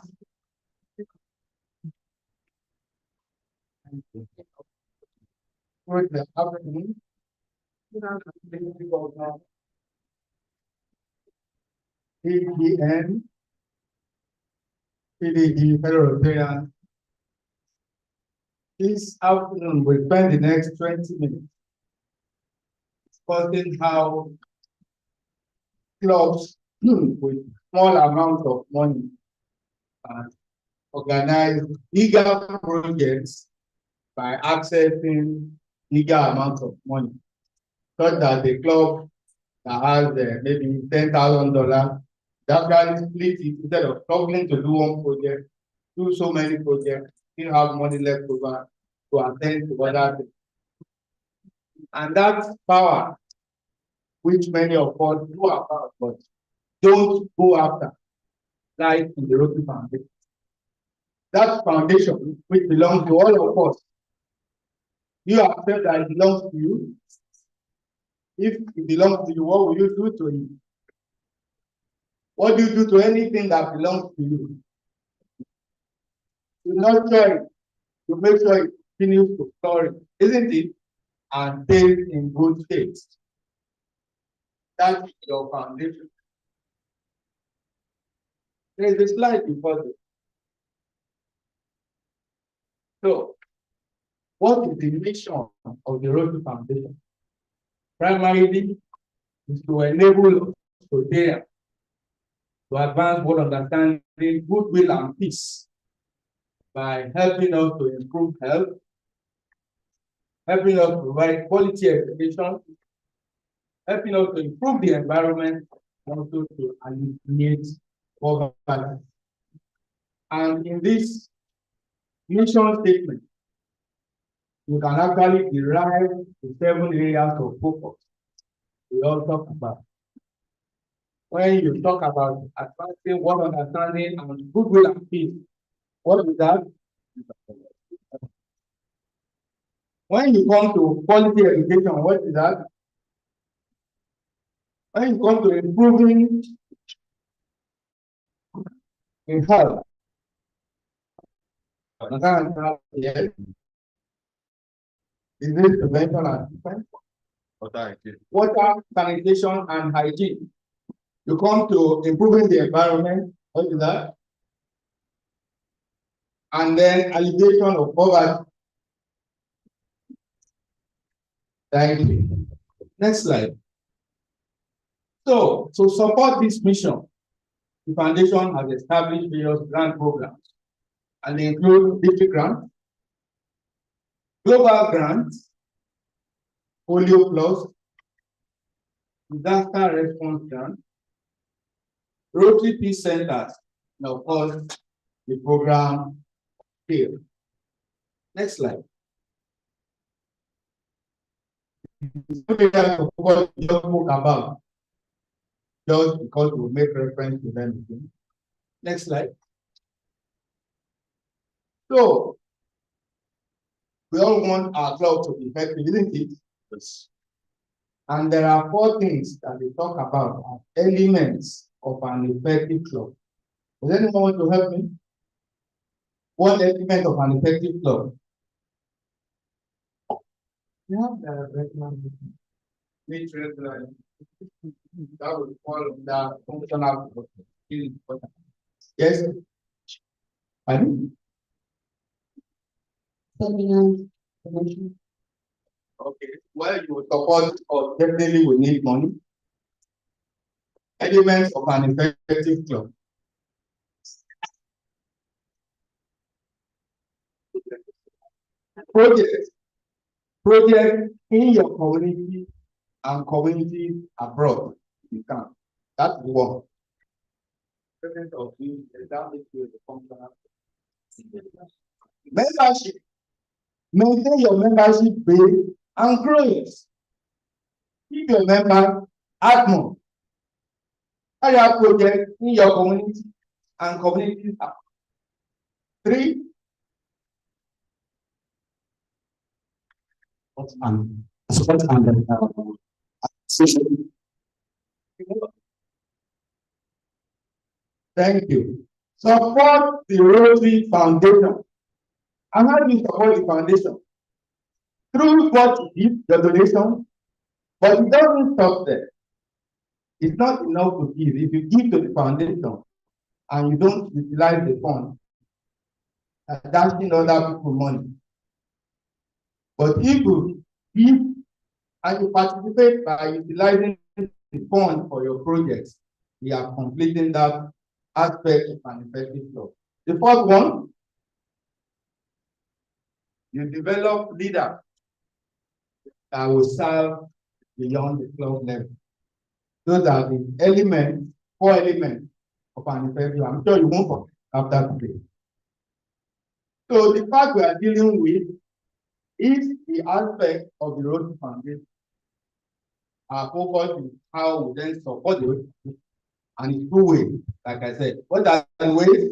Good afternoon. PPN, PDE, Federal Rotarian. This afternoon, we spend the next 20 minutes discussing how clubs with small amounts of money organize bigger projects by accessing bigger amounts of money. Such that the club that has maybe $10,000, that split it instead of struggling to do one project, do so many projects, still have money left over to attend to other things. And that power, which many of us do about, but don't go after, lies in the Rotary Foundation. That foundation, which belongs to all of us, you have said that it belongs to you. If it belongs to you, what will you do to it? What do you do to anything that belongs to you? You nurture it to make sure it continues to flourish, isn't it? And stays in good state. That's your foundation. There is a slide before this. So, what is the mission of the Rotary Foundation? Primarily, is to enable Rotarians to advance world understanding, goodwill, and peace by helping us to improve health, helping us to provide quality education, helping us to improve the environment, and also to alleviate poverty. And in this mission statement, you can actually derive the 7 areas of focus we all talk about. When you talk about advancing world understanding and goodwill and peace, what is that? When you come to quality education, what is that? When you come to improving in health, disease prevention and treatment, water, sanitation, and hygiene. You come to improving the environment, what is that? And then alleviation of poverty. Thank you. Next slide. So, to support this mission, the foundation has established various grant programs, and they include district grants, global grants, polio plus, disaster response grant, Rotary Peace Centers, and of course, the program here. Next slide. About just because we make reference to them again. Next slide. So, we all want our club to be effective, isn't it? Yes. And there are 4 things that we talk about as elements of an effective club. Does anyone want to help me? One element of an effective club. Yeah, that would fall under functional. Yes. Pardon? Okay. Well, you will support or definitely will need money. Elements of an effective club. Project in your community and community abroad. You can. That's one. Membership. Maintain your membership base and grow it. Keep your members, add more. Carry out projects in your community and community. 3. Support and social Thank you. Support the Rotary Foundation. And how do you support the foundation? Through what you give, the donation, but it doesn't stop there. It's not enough to give. If you give to the foundation and you don't utilize the fund, that's in other people money. But if you give and you participate by utilizing the fund for your projects, we are completing that aspect of an effective law. The fourth one, you develop leaders that will serve beyond the club level. Those are the elements, 4 elements of an effective. I'm sure you won't forget after today. So the part we are dealing with is the aspect of the road foundation. Our focus is how we then support the road, and it's 2 ways, like I said. What are the ways?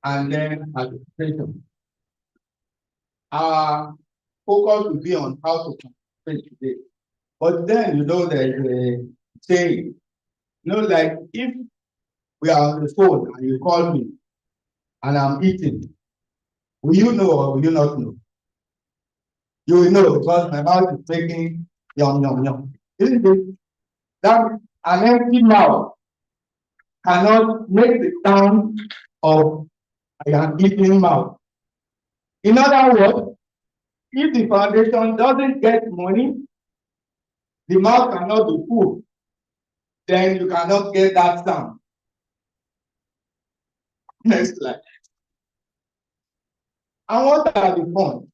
And then administration. Our focus will be on how to participate today. But then, you know, there's a saying, you know, like if we are on the phone and you call me and I'm eating, will you know or will you not know? You will know because my mouth is making yum, yum, yum. Isn't it? That an empty mouth cannot make the sound of an eating mouth. In other words, if the foundation doesn't get money, the mouth cannot be full. Then you cannot get that sound. Next slide. And what are the funds?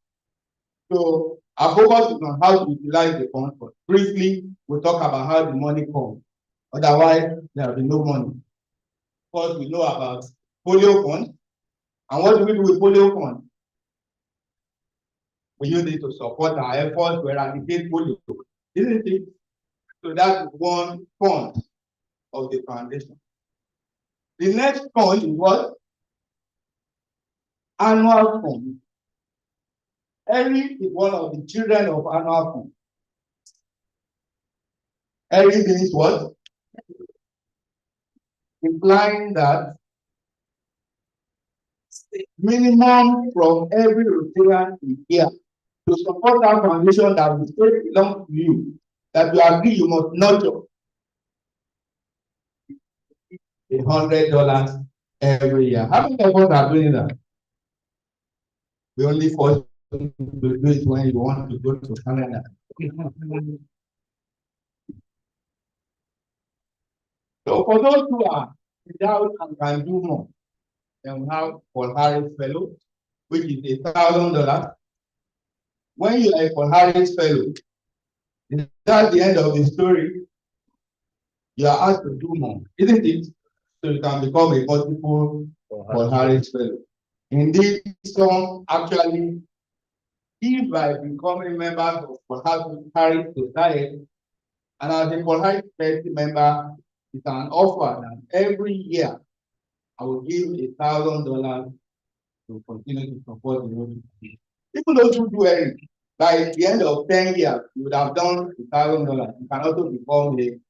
So our focus is on how to utilize the funds. But briefly, we'll talk about how the money comes. Otherwise, there will be no money. First, we know about polio fund. And what do we do with polio fund? We use it to support our efforts to eradicate polio. Isn't it? So that's one fund of the foundation. The next fund is what? Annual fund. Eri is one of the children of annual fund. Eri means what? Implying that minimum from every Rotarian is here to support our foundation that will still belong to you, that you agree you must nurture $100 every year. How many of us are doing that? We only force you to do it when you want to go to Canada. So for those who are without and can do more, then we have Paul Harris Fellow, which is $1,000. When you are a Paul Harris Fellow, that's the end of the story. You are asked to do more, isn't it? So you can become a multiple Paul Harris Fellow. Indeed, some actually, if by becoming members of Paul Harris Society, and as a Paul Harris member, it's an offer that every year I will give $1,000 to continue to support the road. Even those who do it, by the end of 10 years, you would have done $1,000. You can also become a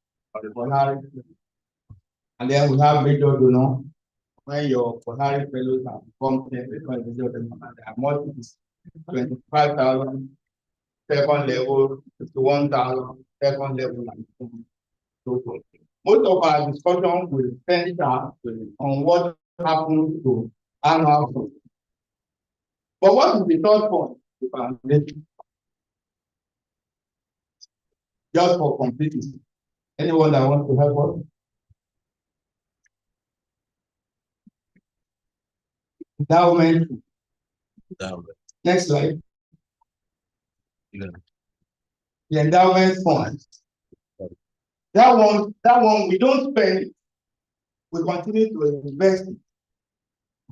Paul Harris. And then we have major donor. When your Paul Harris fellows have become 10, they are multiples. 25,000, second level, 51,000, second level, and so forth. Most of our discussion will center on what happens to annual funds. But what is the third point? The foundation. Just for completeness. Anyone that wants to help us? Endowment. Next slide. Yeah. The endowment fund. That one, we don't spend it. We continue to invest it.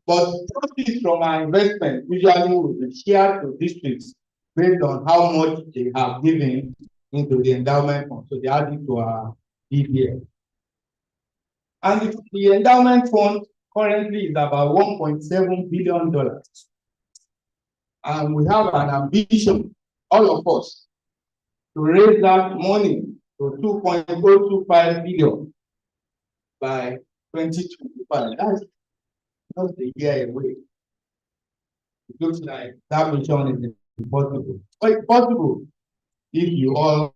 But profits from our investment usually will be shared to districts based on how much they have given into the endowment fund. So they add it to our DBS. And the endowment fund currently is about $1.7 billion. And we have an ambition, all of us, to raise that money to $2.025 billion by 2025. That's just a year away. It looks like that mission is impossible. But it's possible if you all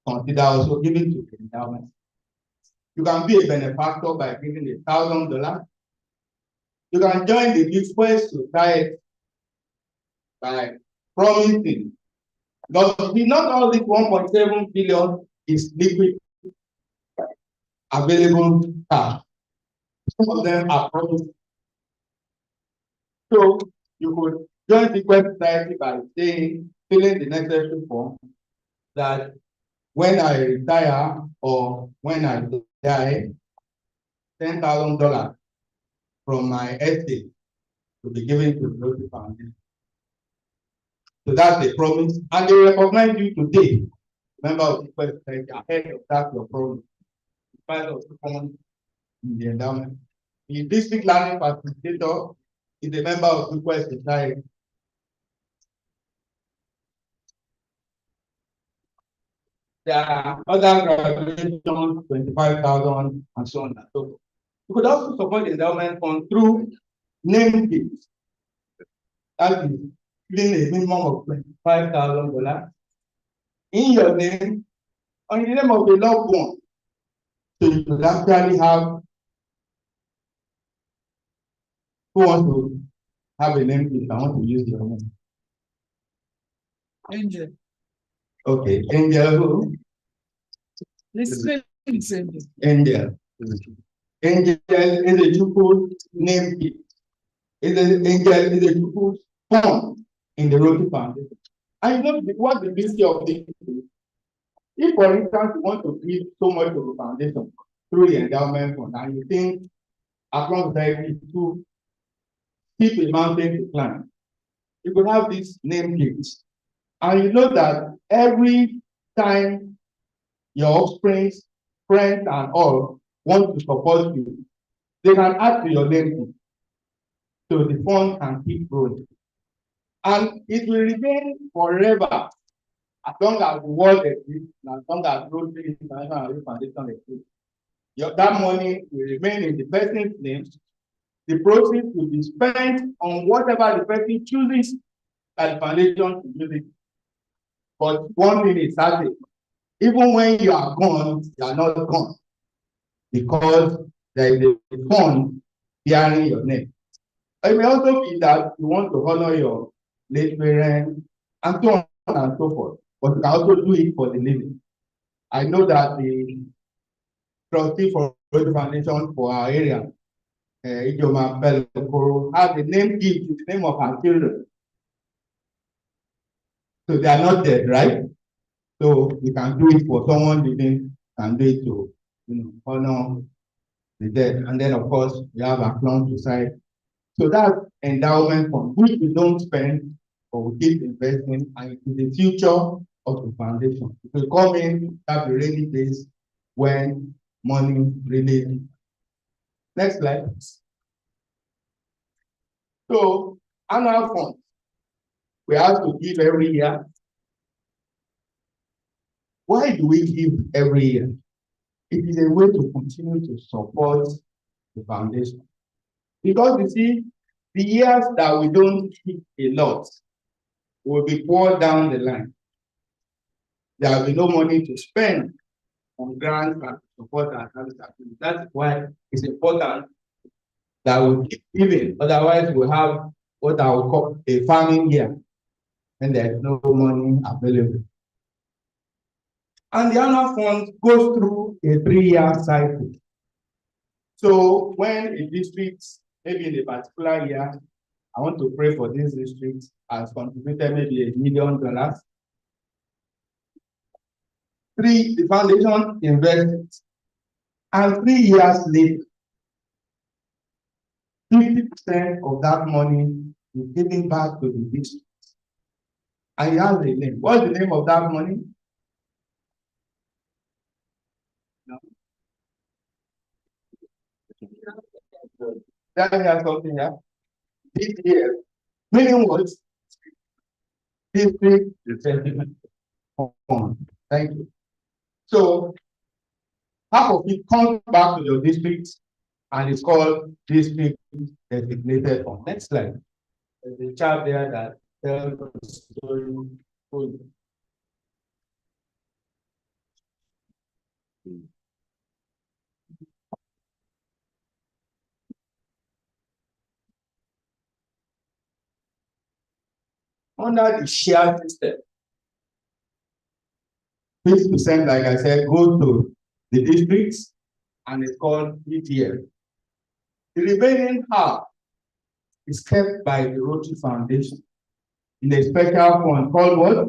consider also giving to the endowment. You can be a benefactor by giving $1,000. You can join the Bequest Society by promising. Not all this 1.7 billion is liquid available cash. Some of them are promised. So you could join the Bequest Society by saying, filling the necessary form that when I retire or when I die, $10,000 from my estate to be given to the Rotary Foundation. So that's the promise, and they recognize you today. Member of the Bequest Society ahead of that your promise. Part of the fund in the endowment. The district learning facilitator is a member of the Bequest Society. There are other graduations, 25,000 and so on and so forth. You could also support the endowment fund through name gifts. That is giving a minimum of $25,000 in your name or in the name of the loved one. So you could actually have who wants to have a name gift. I want to use your name. Angel. Okay, Angel who? This is Angel. Angel. Angel is a Chukwu name gift. Angel is a Chukwu fund in the Rotary Foundation. And you know what the beauty of this is? If, for instance, you want to give so much to the foundation through the endowment fund, and you think across society to keep a mountain to climb, you could have these name gifts. And you know that every time your offspring, friends, and all want to support you, they can add to your name. So the fund can keep growing. And it will remain forever as long as the world exists, and as long as Rotary International Foundation exists. That money will remain in the person's name. The proceeds will be spent on whatever the person chooses that the foundation to use it. But one thing is certain, even when you are gone, you are not gone, because there is a fund bearing your name. It may also be that you want to honor your late parents and so on and so forth, but you can also do it for the living. I know that the trustee for the foundation for our area, Ijoma Belokoro, has a name gift in the name of her children. So they are not dead, right? So you can do it for someone living, and do it to honor the dead. And then of course we have a clone society. So that endowment fund, which we don't spend, but we keep investing, and it is the future of the foundation. It will come in that the rainy days when money really. Next slide. So annual fund, we have to give every year. Why do we give every year? It is a way to continue to support the foundation. Because you see, the years that we don't give a lot will be poured down the line. There will be no money to spend on grants and support our service activities. That's why it's important that we keep giving. Otherwise, we'll have what I will call a farming year, and there's no money available. And the annual fund goes through a 3-year cycle. So when a district, maybe in a particular year, I want to pray for this district, has contributed maybe $1 million. The foundation invests, and 3 years later, 50% of that money is given back to the district. And you have the name. What's the name of that money? No. That has something here. This year, meaning what? District Resettlement Fund. Thank you. So half of it comes back to your district and it's called district designated fund. Next slide. There's a chart there that tells the story fully. Under the share system, 50%, like I said, goes to the districts and it's called ETF. The remaining half is kept by the Rotary Foundation in a special fund called what?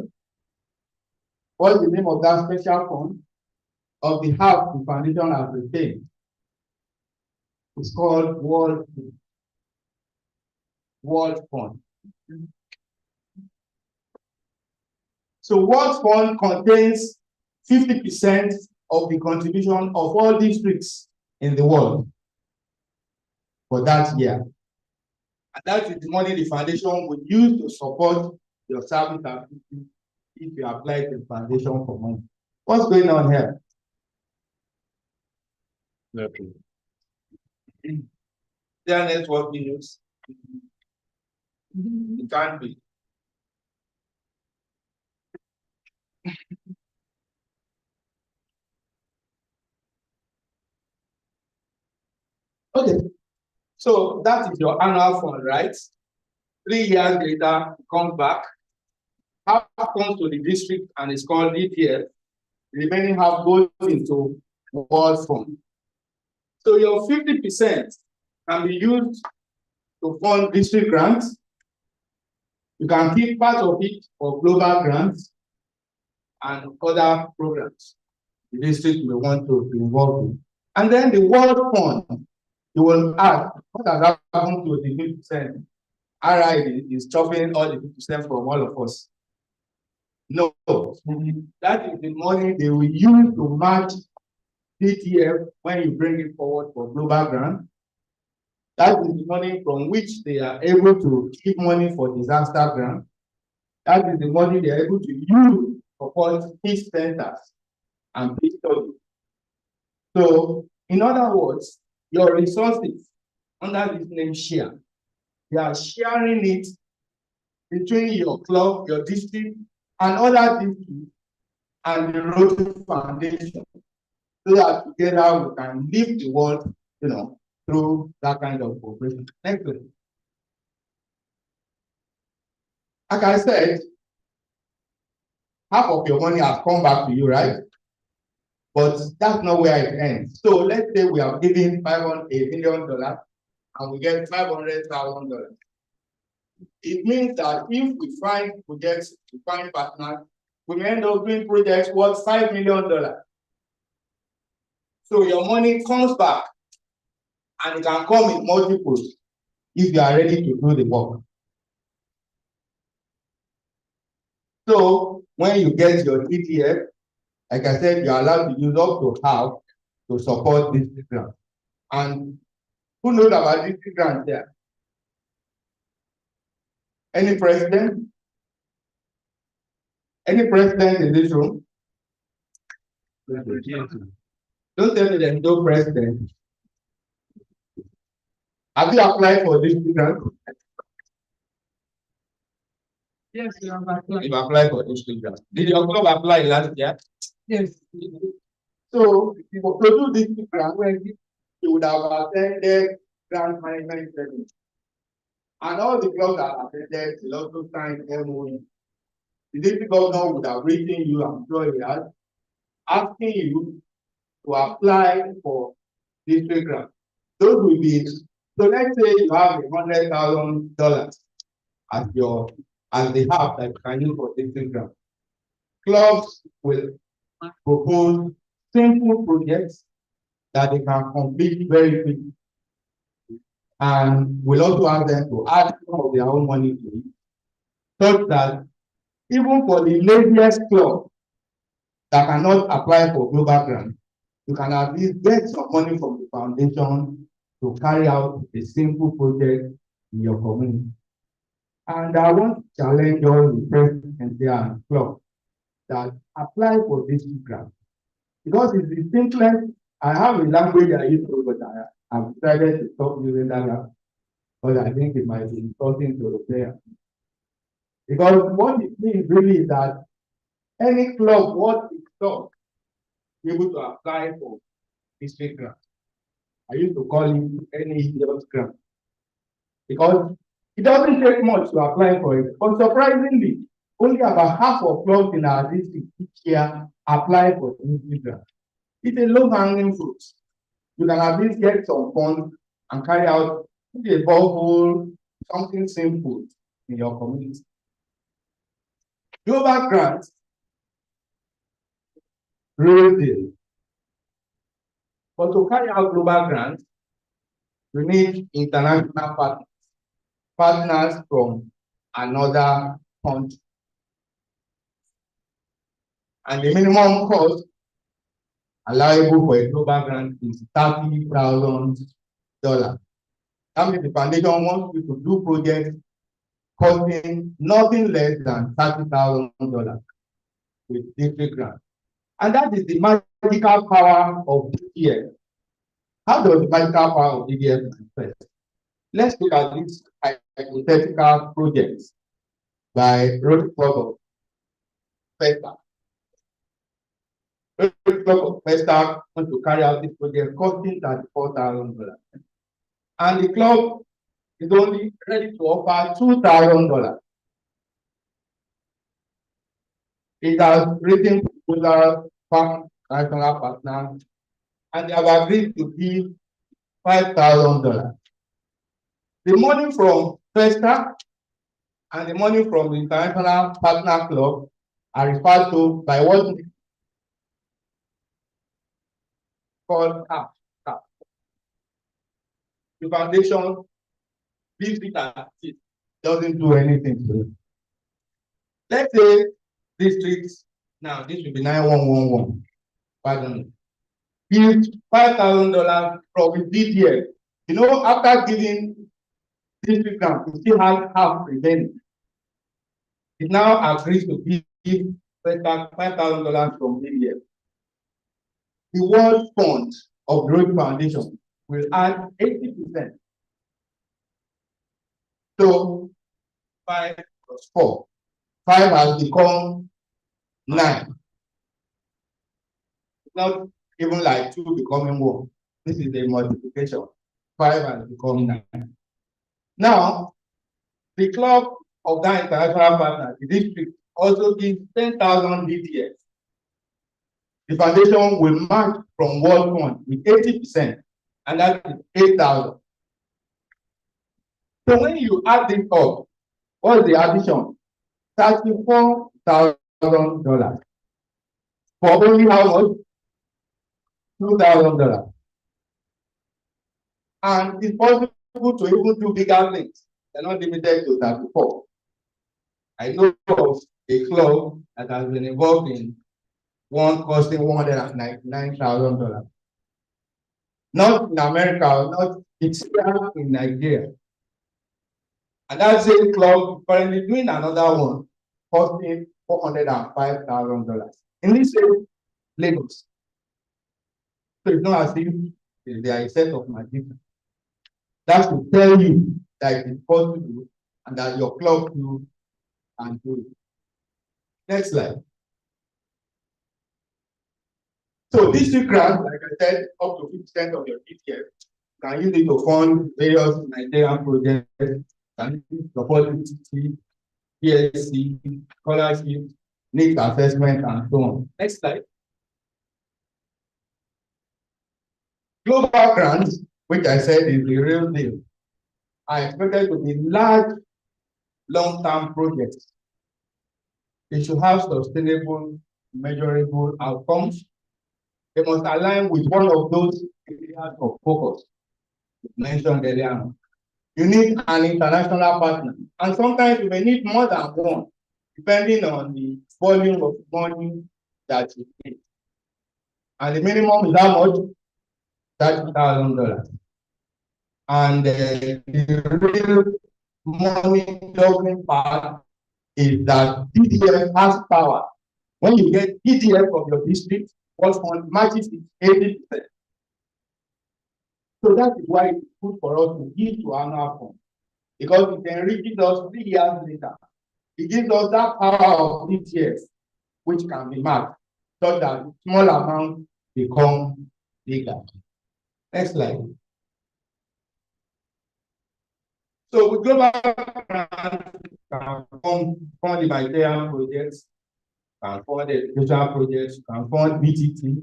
What's the name of that special fund? Of the half the foundation has retained. It's called World Fund. So World Fund contains 50% of the contribution of all districts in the world for that year. And that is the money the foundation would use to support your service activity if you apply to the foundation for money. What's going on here? Okay. Their network news. It can't be. Okay. So that is your annual fund, right? 3 years later, it comes back. Half comes to the district and it's called DPF. The remaining half goes into World Fund. So your 50% can be used to fund district grants. You can keep part of it for global grants and other programs the district may want to be involved in. And then the World Fund, you will ask, what has happened to the 50%? RI is chopping all the 50% from all of us. No, that is the money they will use to match DTF when you bring it forward for global grant. That is the money from which they are able to keep money for disaster grant. That is the money they are able to use to support peace centers and peace studies. So, in other words, your resources under this name share, they are sharing it between your club, your district, and other districts and the Rotary Foundation, so that together we can lift the world, through that kind of cooperation. Next slide. Like I said, half of your money has come back to you, right? But that's not where it ends. So let's say we are giving $500 million and we get $500,000. It means that if we find projects, we find partners, we may end up doing projects worth $5 million. So your money comes back and it can come in multiples if you are ready to do the work. So when you get your ETF, like I said, you are allowed to use up to half to support this grant. And who knows about this grant there? Any president? Any president in this room? Don't tell me there's no president. Have you applied for this grant? Yes, you have applied. You applied for this grant. Did your club apply last year? Yes. So, if you do this grant, you would have attended grant management training. And all the clubs that attended will also sign MOU. The district governor would have written you, I'm sure he has, asking you to apply for district grant. Those will be, so let's say you have $100,000 as the half that you can use for district grant. Clubs will propose simple projects that they can complete very quickly. And we'll also ask them to add some of their own money to it, such that even for the laziest club that cannot apply for global grant, you can at least get some money from the foundation to carry out a simple project in your community. And I want to challenge all the presidents and clubs that apply for this grant, because it's the simplest I have a language I use to, but I've decided to stop using that language because I think it might be insulting to the player. Because what it means really is that any club, what it does, be able to apply for district grant. I used to call it any idiot grant. Because it doesn't take much to apply for it. But surprisingly, only about half of clubs in our district each year apply for district grant. It's a low-hanging fruit. You can at least get some funds and carry out a borehole, something simple in your community. Global grants, real deal. But to carry out global grants, you need international partners from another country. And the minimum cost allowable for a global grant is $30,000. That means the foundation wants you to do projects costing nothing less than $30,000 with district grant. And that is the magical power of DDF. How does the magical power of DDF manifest? Let's look at this hypothetical project by Rotary Club of Festa. Rotary Club of Festa wants to carry out this project costing $34,000. And the club is only ready to offer $2,000. It has written proposal from national partners, and they have agreed to give $5,000. The money from Festa and the money from the international partner club are referred to by what we call CAP. The foundation leaves it as it doesn't do anything to it. Let's say districts, now this will be 9111, pardon, give $5,000 from the DDF. You know, after giving district grant, we still have half remaining. It now agrees to give $5,000 from DDF. The World Fund of the Road Foundation will add 80%. So 5 plus 4. 5 has become 9. It's not even like 2 becoming 1. This is a multiplication. 5 has become 9. Now, the club of that international partner, the district, also gives 10,000 DTS. The foundation will match from World Fund with 80%, and that is 8,000. So when you add this up, what is the addition? $34,000. For only how much? $2,000. And it's possible to even do bigger things. They're not limited to 34. I know of a club that has been involved in one costing $199,000. Not in America, not it's here in Nigeria. And that same club currently doing another one costing $405,000 in this same Lagos. So it's not as if they are a set of magicians. That should tell you that it is possible and that your club too can do it. Next slide. So district grant, like I said, up to 50% of your DTF, can use it to fund various Nigerian projects, can support PTC, PSC, scholarship, needs assessment, and so on. Next slide. Global grants, which I said is the real deal, are expected to be large, long-term projects. They should have sustainable, measurable outcomes. They must align with one of those areas of focus mentioned earlier. You need an international partner, and sometimes you may need more than one, depending on the volume of money that you need. And the minimum is how much? $30,000. And the real money talking part is that DDF has power. When you get DDF from your district, what fund matches is 80%. So that is why it's good for us to give to annual fund, because it enriches us 3 years later. It gives us that power of ETS, which can be marked, so that small amounts become bigger. Next slide. So with global grants, can fund humanitarian projects, can fund educational projects, can fund BTT.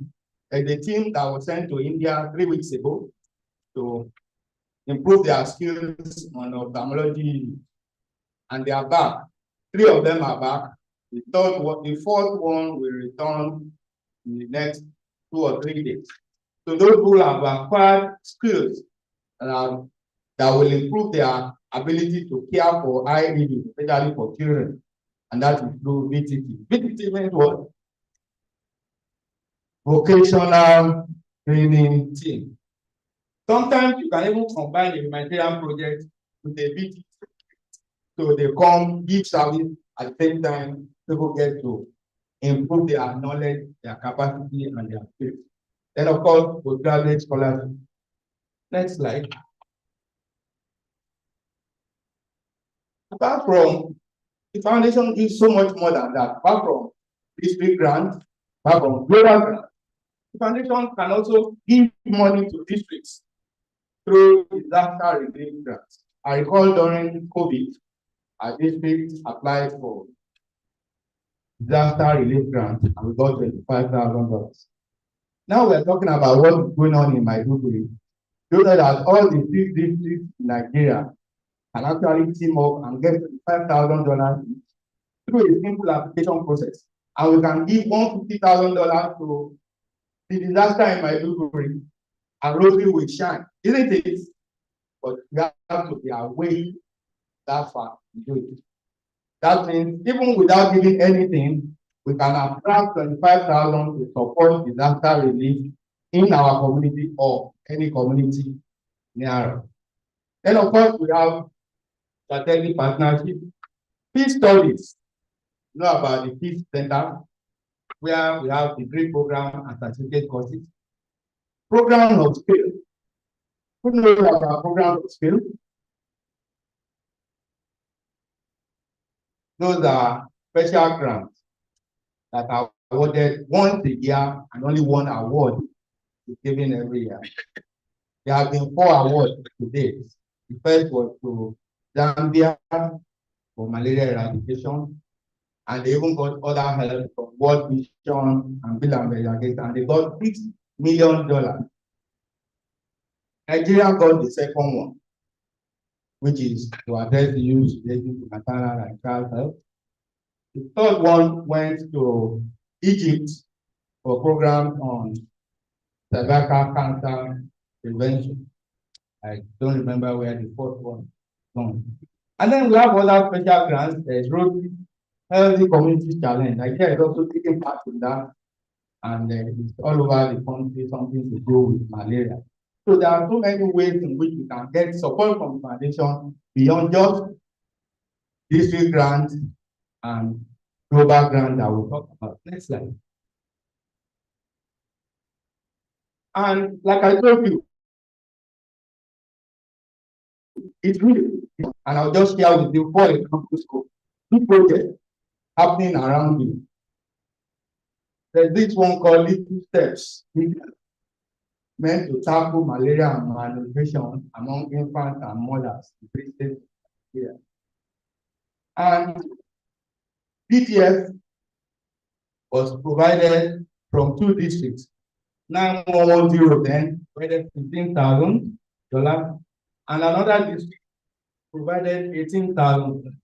And the team that was sent to India 3 weeks ago to improve their skills on ophthalmology, and they are back. 3 of them are back. The fourth one will return in the next 2 or 3 days. So those who have acquired skills that will improve their ability to care for high needs, especially for children, and that is through VTT. VTT means what? Vocational training team. Sometimes you can even combine a humanitarian project with a VTT. So they come, give service at the same time, people get to improve their knowledge, their capacity, and their skills. Then, of course, postgraduate scholarship. Next slide. Apart from the foundation gives so much more than that. Apart from district grants, apart from global grants, the foundation can also give money to districts through disaster relief grants. I recall during COVID, our district applied for disaster relief grant and we got $25,000. Now we're talking about what's going on in Maiduguri. You know that all the 6 districts in Nigeria can actually team up and get $5,000 through a simple application process. And we can give $150,000 to the disaster in Maiduguri, and Rosary will shine. Isn't it? But we have to be away that far to do it. That means even without giving anything, we can attract 25,000 to support disaster relief in our community or any community near us. Then, of course, we have strategic partnership, peace studies. You know about the Peace Center, where we have degree program and certificate courses. Program of skill. Who knows about program of skill? Those are special grants that are awarded once a year, and only one award is given every year. There have been 4 awards to date. The first was to Zambia for malaria eradication, and they even got other help from World Vision and Bill and Melinda Gates, and they got $6 million. Nigeria got the second one, which is to address the use relating to maternal and child health. The third one went to Egypt for a program on cervical cancer prevention. I don't remember where the fourth one gone. And then we have other special grants. There's Rotary Healthy Community Challenge. Nigeria is also taking part in that, and it's all over the country, something to go with malaria. So there are so many ways in which we can get support from the foundation beyond just district grants and global grants that we'll talk about. Next slide. And like I told you, it's really, and I'll just share with you 4 examples of 2 projects happening around you. There's this one called Little Steps, meant to tackle malaria and malnutrition among infants and mothers in 3 states here. And DTF was provided from 2 districts. 9110 then provided $15,000, and another district provided $18,000.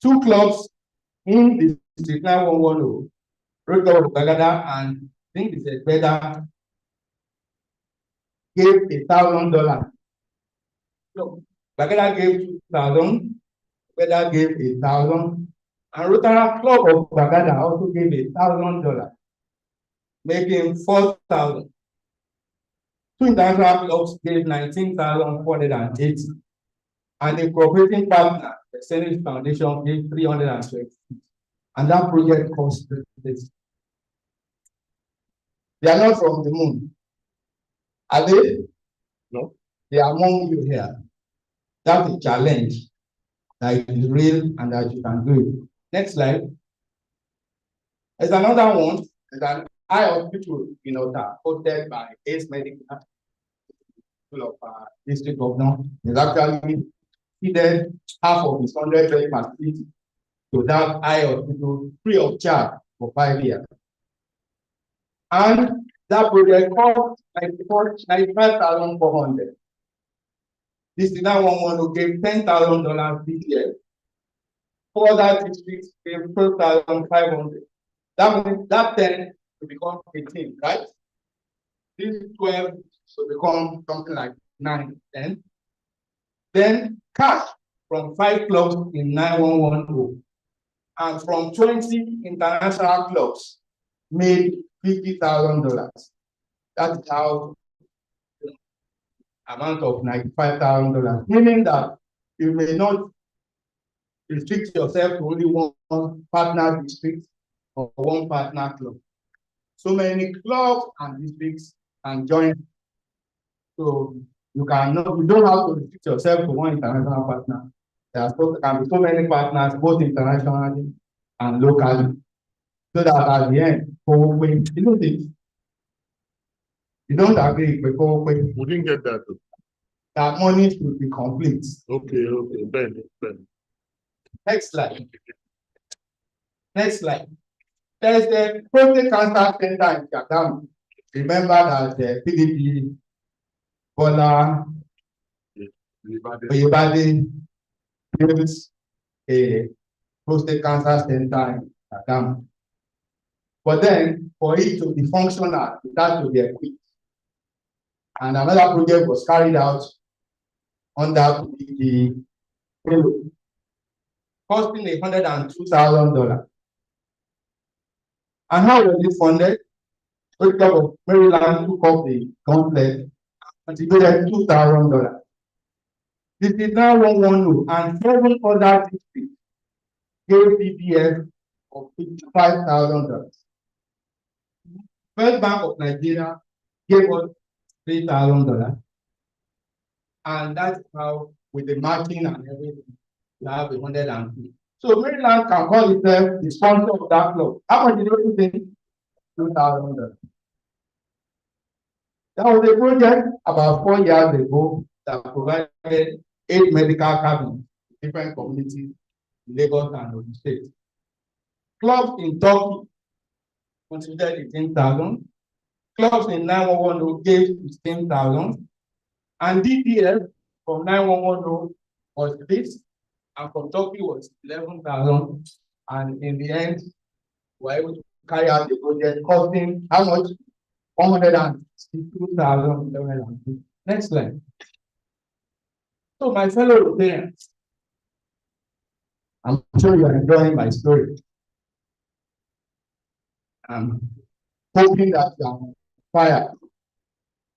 2 clubs in the district 9110, Road of Bagada and I think it's a better, gave $1,000. So Bagada gave 2,000, Beda gave 1,000, and Rotary Club of Bagada also gave $1,000, making 4,000. 2 international clubs gave 19,480, and the cooperating partner, the Senate Foundation, gave 320. And that project cost this. They are not from the moon, are they? No. They are among you here. That's a challenge that is real and that you can do it. Next slide. There's another one. There's an eye hospital in Ota, hosted by Ace Medical of District Governor. Is actually seeded half of his 100-bed facility to that eye hospital free of charge for 5 years. And that project cost 95,400. This is now one who gave $10,000 this year. For that district gave 12,500. That means that 10 will become 18, right? This 12 will become something like 9, 10. Then cash from 5 clubs in 9110 and from 20 international clubs made $50,000. That's how the amount of $95,000, meaning that you may not restrict yourself to only one partner district or one partner club. So many clubs and districts can join. So you don't have to restrict yourself to one international partner. There can be so many partners, both internationally and locally. So that at the end, you know this. You don't agree with We didn't get that. that money should be complete. Okay, Ben. Next slide. Next slide. There's the prostate cancer center in Shagamu. Remember that the PDP, Bola, Oyebade built a prostate cancer center in Shagamu. But then, for it to be functional, it had to be equipped. And another project was carried out under the payload, costing $102,000. And how was it funded? The State of Maryland took up the gauntlet and contributed $2,000. This is now 110, and 7 other districts gave PPF of $55,000. First Bank of Nigeria gave us $3,000. And that's how, with the matching and everything, you have 102. So Maryland can call itself the sponsor of that club. How much did you think? $2,000. That was a project about 4 years ago that provided 8 medical cabins in different communities in Lagos and Ogun State. Clubs in Turkey contributed 18,000. Clubs in 9110 gave 16,000. And DPS from 9110 was this, and from Turkey was 11,000. And in the end, we were able to carry out the project costing how much? 162,000. Next slide. So my fellow parents, I'm sure you are enjoying my story. I'm hoping that you are inspired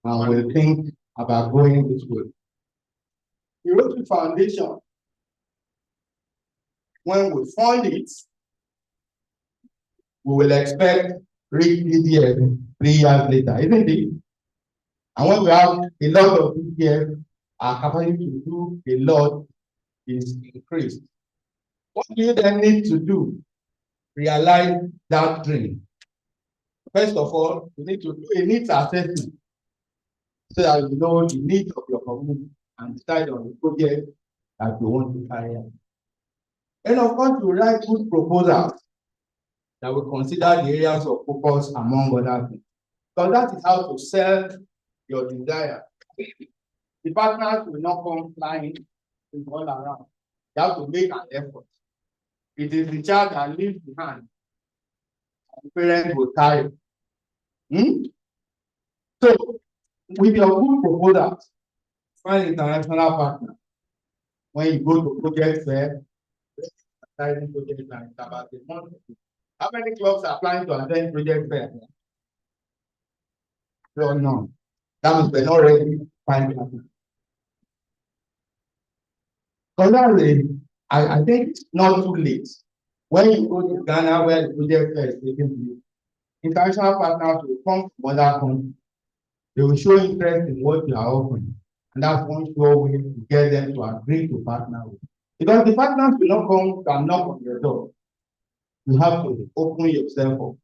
and will think about going this way. The Rotary Foundation, when we fund it, we will expect PDF 3 years later, isn't it? And when we have a lot of PDF, our capacity to do a lot is increased. What do you then need to do? Realize that dream. First of all, you need to do a needs assessment so that you know the needs of your community and decide on the project that you want to carry out. And of course, you write good proposals that will consider the areas of focus among other things. So that is how to sell your desire. The partners will not come flying all around. You have to make an effort. It is the child that leaves behind. The parents will carry. So, with your good proposals, find international partner. When you go to project fair, project like about a month. How many clubs are planning to attend project fair? Well, no. That means we're not ready to find partner. Contrary, I think it's not too late. When you go to Ghana, where the project fair is taking place, international partners will come from other countries. They will show interest in what you are offering. And that's one sure way to get them to agree to partner with. Because the partners will not come and knock on your door. You have to open yourself up.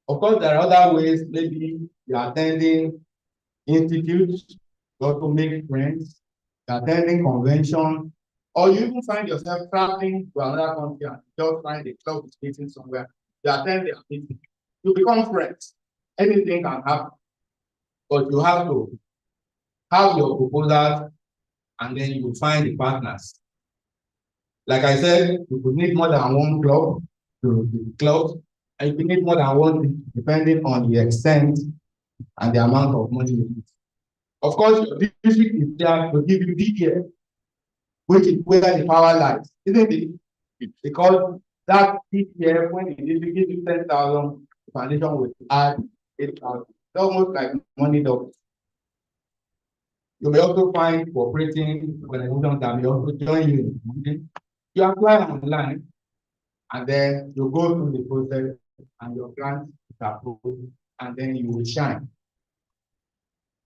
Of course, there are other ways, maybe you're attending institutes, you also make friends, you're attending convention, or you even find yourself traveling to another country and just find a club is meeting somewhere. You attend their meeting, you become friends. Anything can happen, but you have to have your proposals and then you find the partners. Like I said, you could need more than one club to the club, and you could need more than one depending on the extent and the amount of money you need. Of course, your district is there to give you DDL, which is where the power lies, isn't it? Because that DDL, when the district gives you 10,000, the foundation will add 8,000. It's almost like money double. You may also find cooperating organizations that may also join you in. You apply online, and then you go through the process, and your grant is approved, and then you will shine.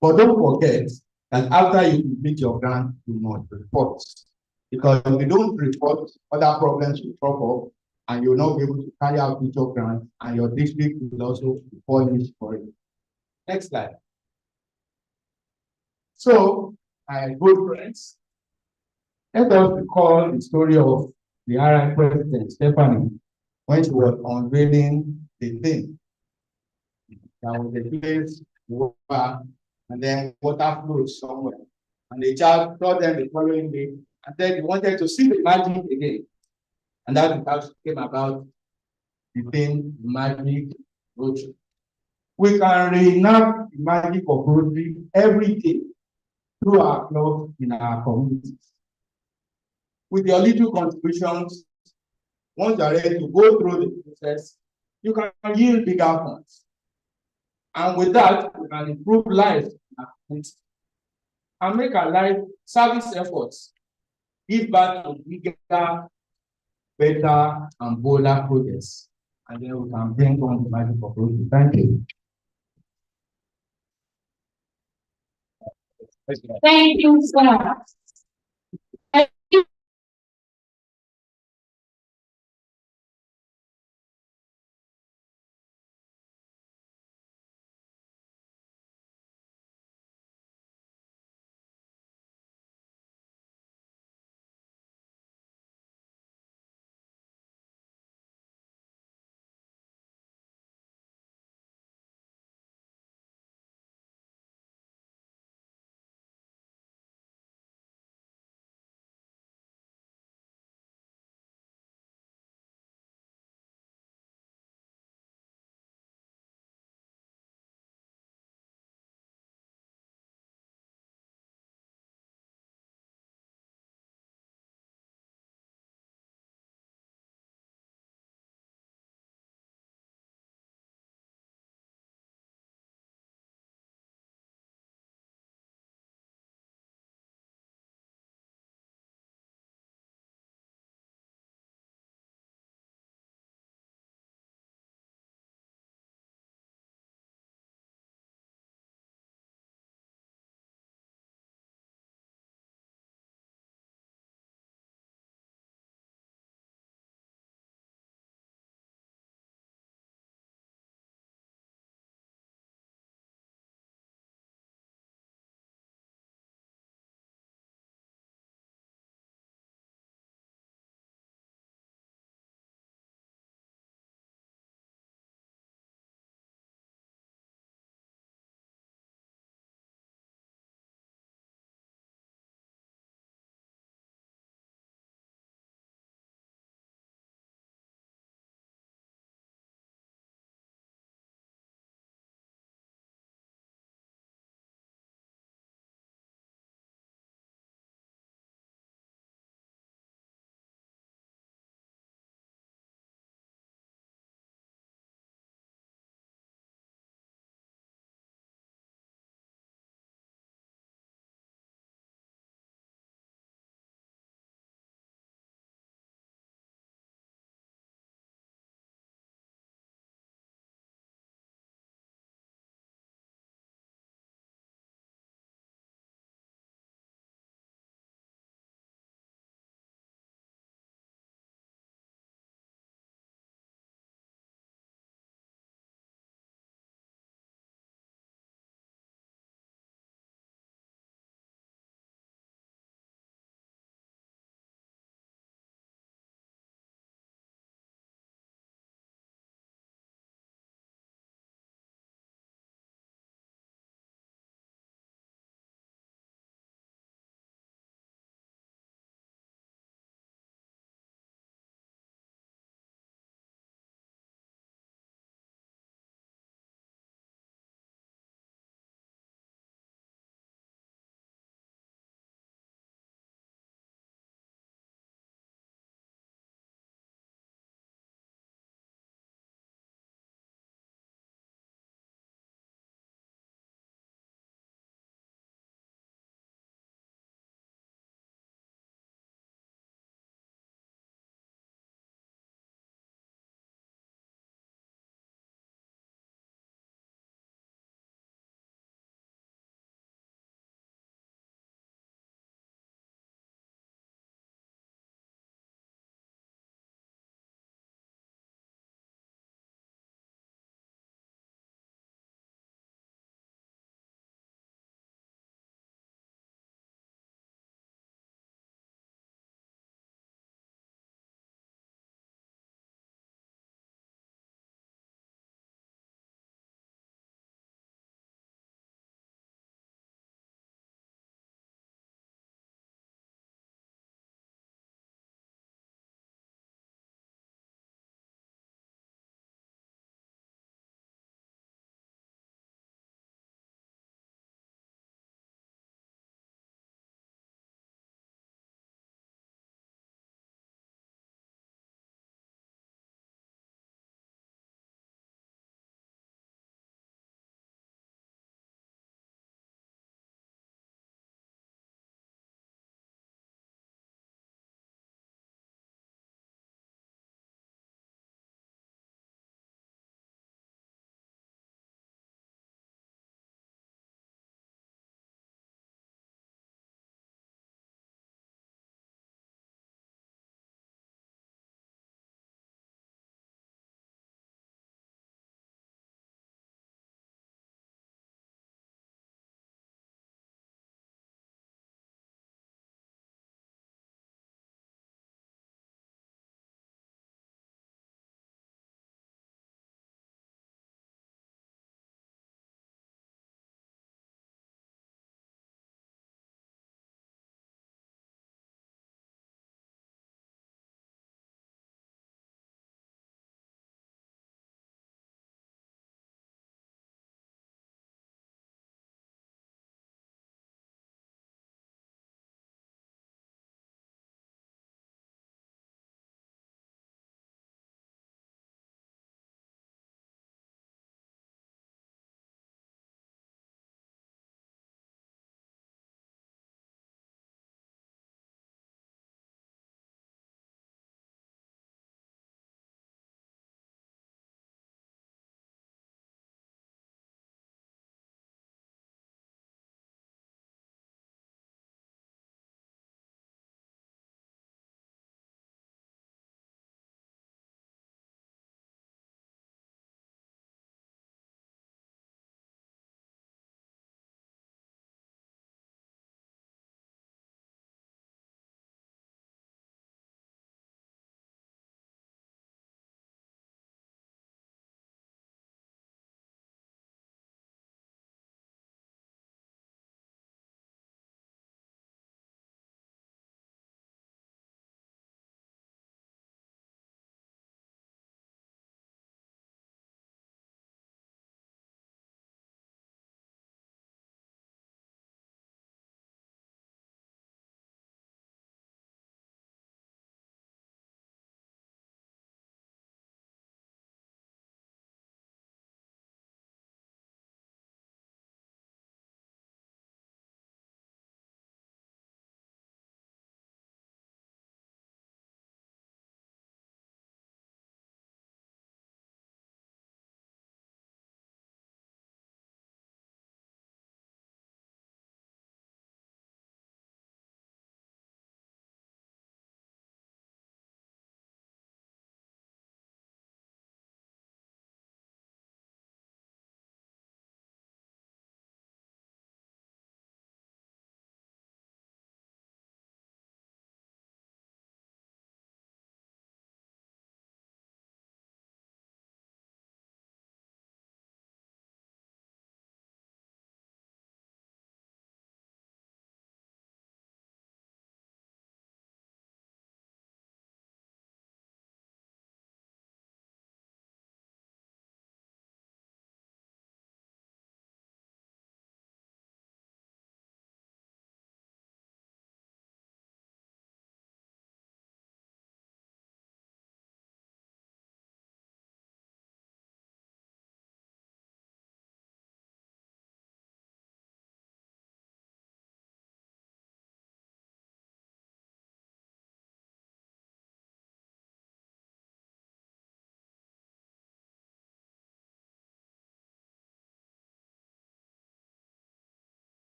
But don't forget that after you complete your grant, you must report. Because if you don't report, other problems will crop up, and you will not be able to carry out future grants, and your district will also be punished for it. Next slide. So, my good friends, let us recall the story of the RI President Stephanie when she was unveiling the thing. There was a place, water, and then water flowed somewhere. And the child saw them the following day and said he wanted to see the magic again. And that's how she came about the thing, the magic rotary. We can reenact the magic of rotary every day through our clubs in our communities. With your little contributions, once you are ready to go through the process, you can yield bigger funds. And with that, we can improve lives and make our life service efforts, give back to bigger, better, and bolder projects. And then we can bring on the magic of growth. Thank you. Thank you so much.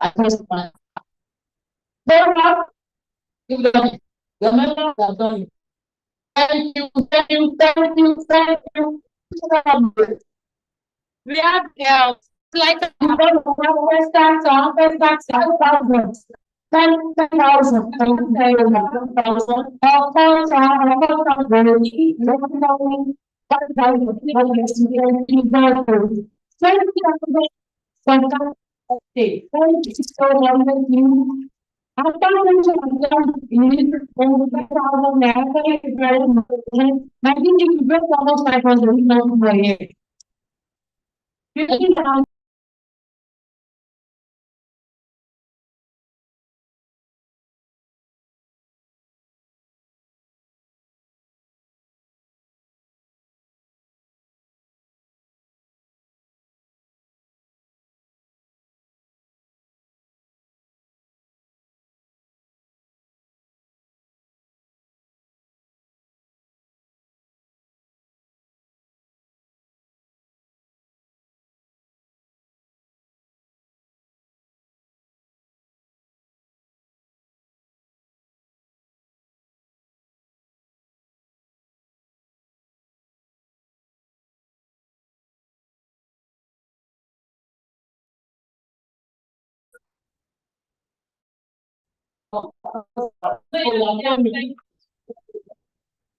I trust my. The members have done it. Thank you, thank you, thank you, thank you. We have like Western song, Western song, 10,000, 10,000.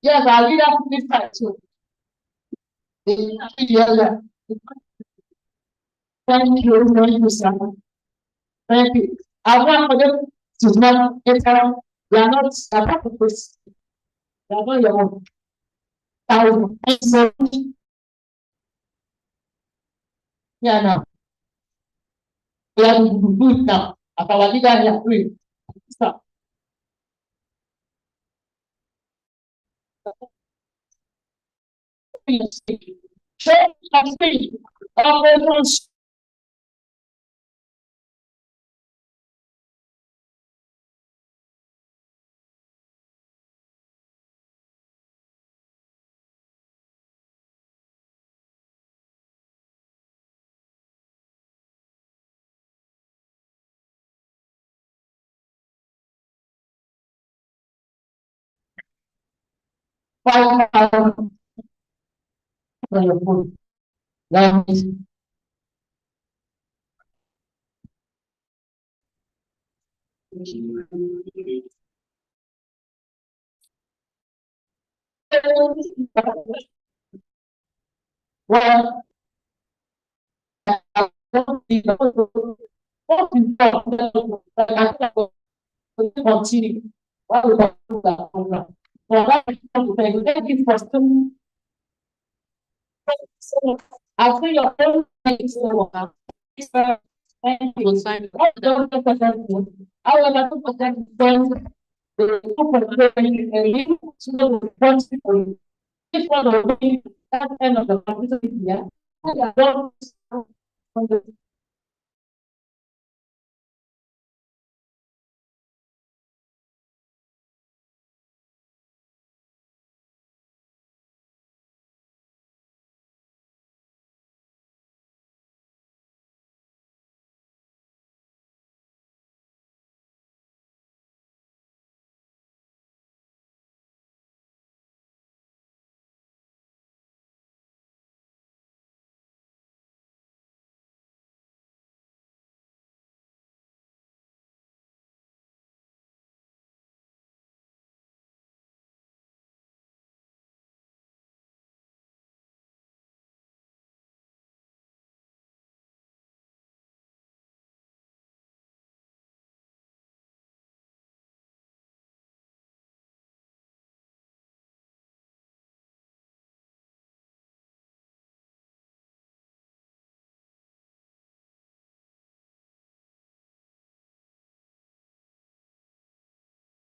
Yes, I'll read up this time too. Thank you, sir. Thank you. I want for them to not enter. They are not apart from this. They are not your own. So, yeah, now. We are to do it now. As our leader here, please. Stop. Share and speak. Operations. Five on your phone. That means well, continue. What we can do that program. For that, thank you for still. I feel your own things. Thank you. I don't know what I'm doing. I will not put that in the this one of the that end of the conversation here. I don't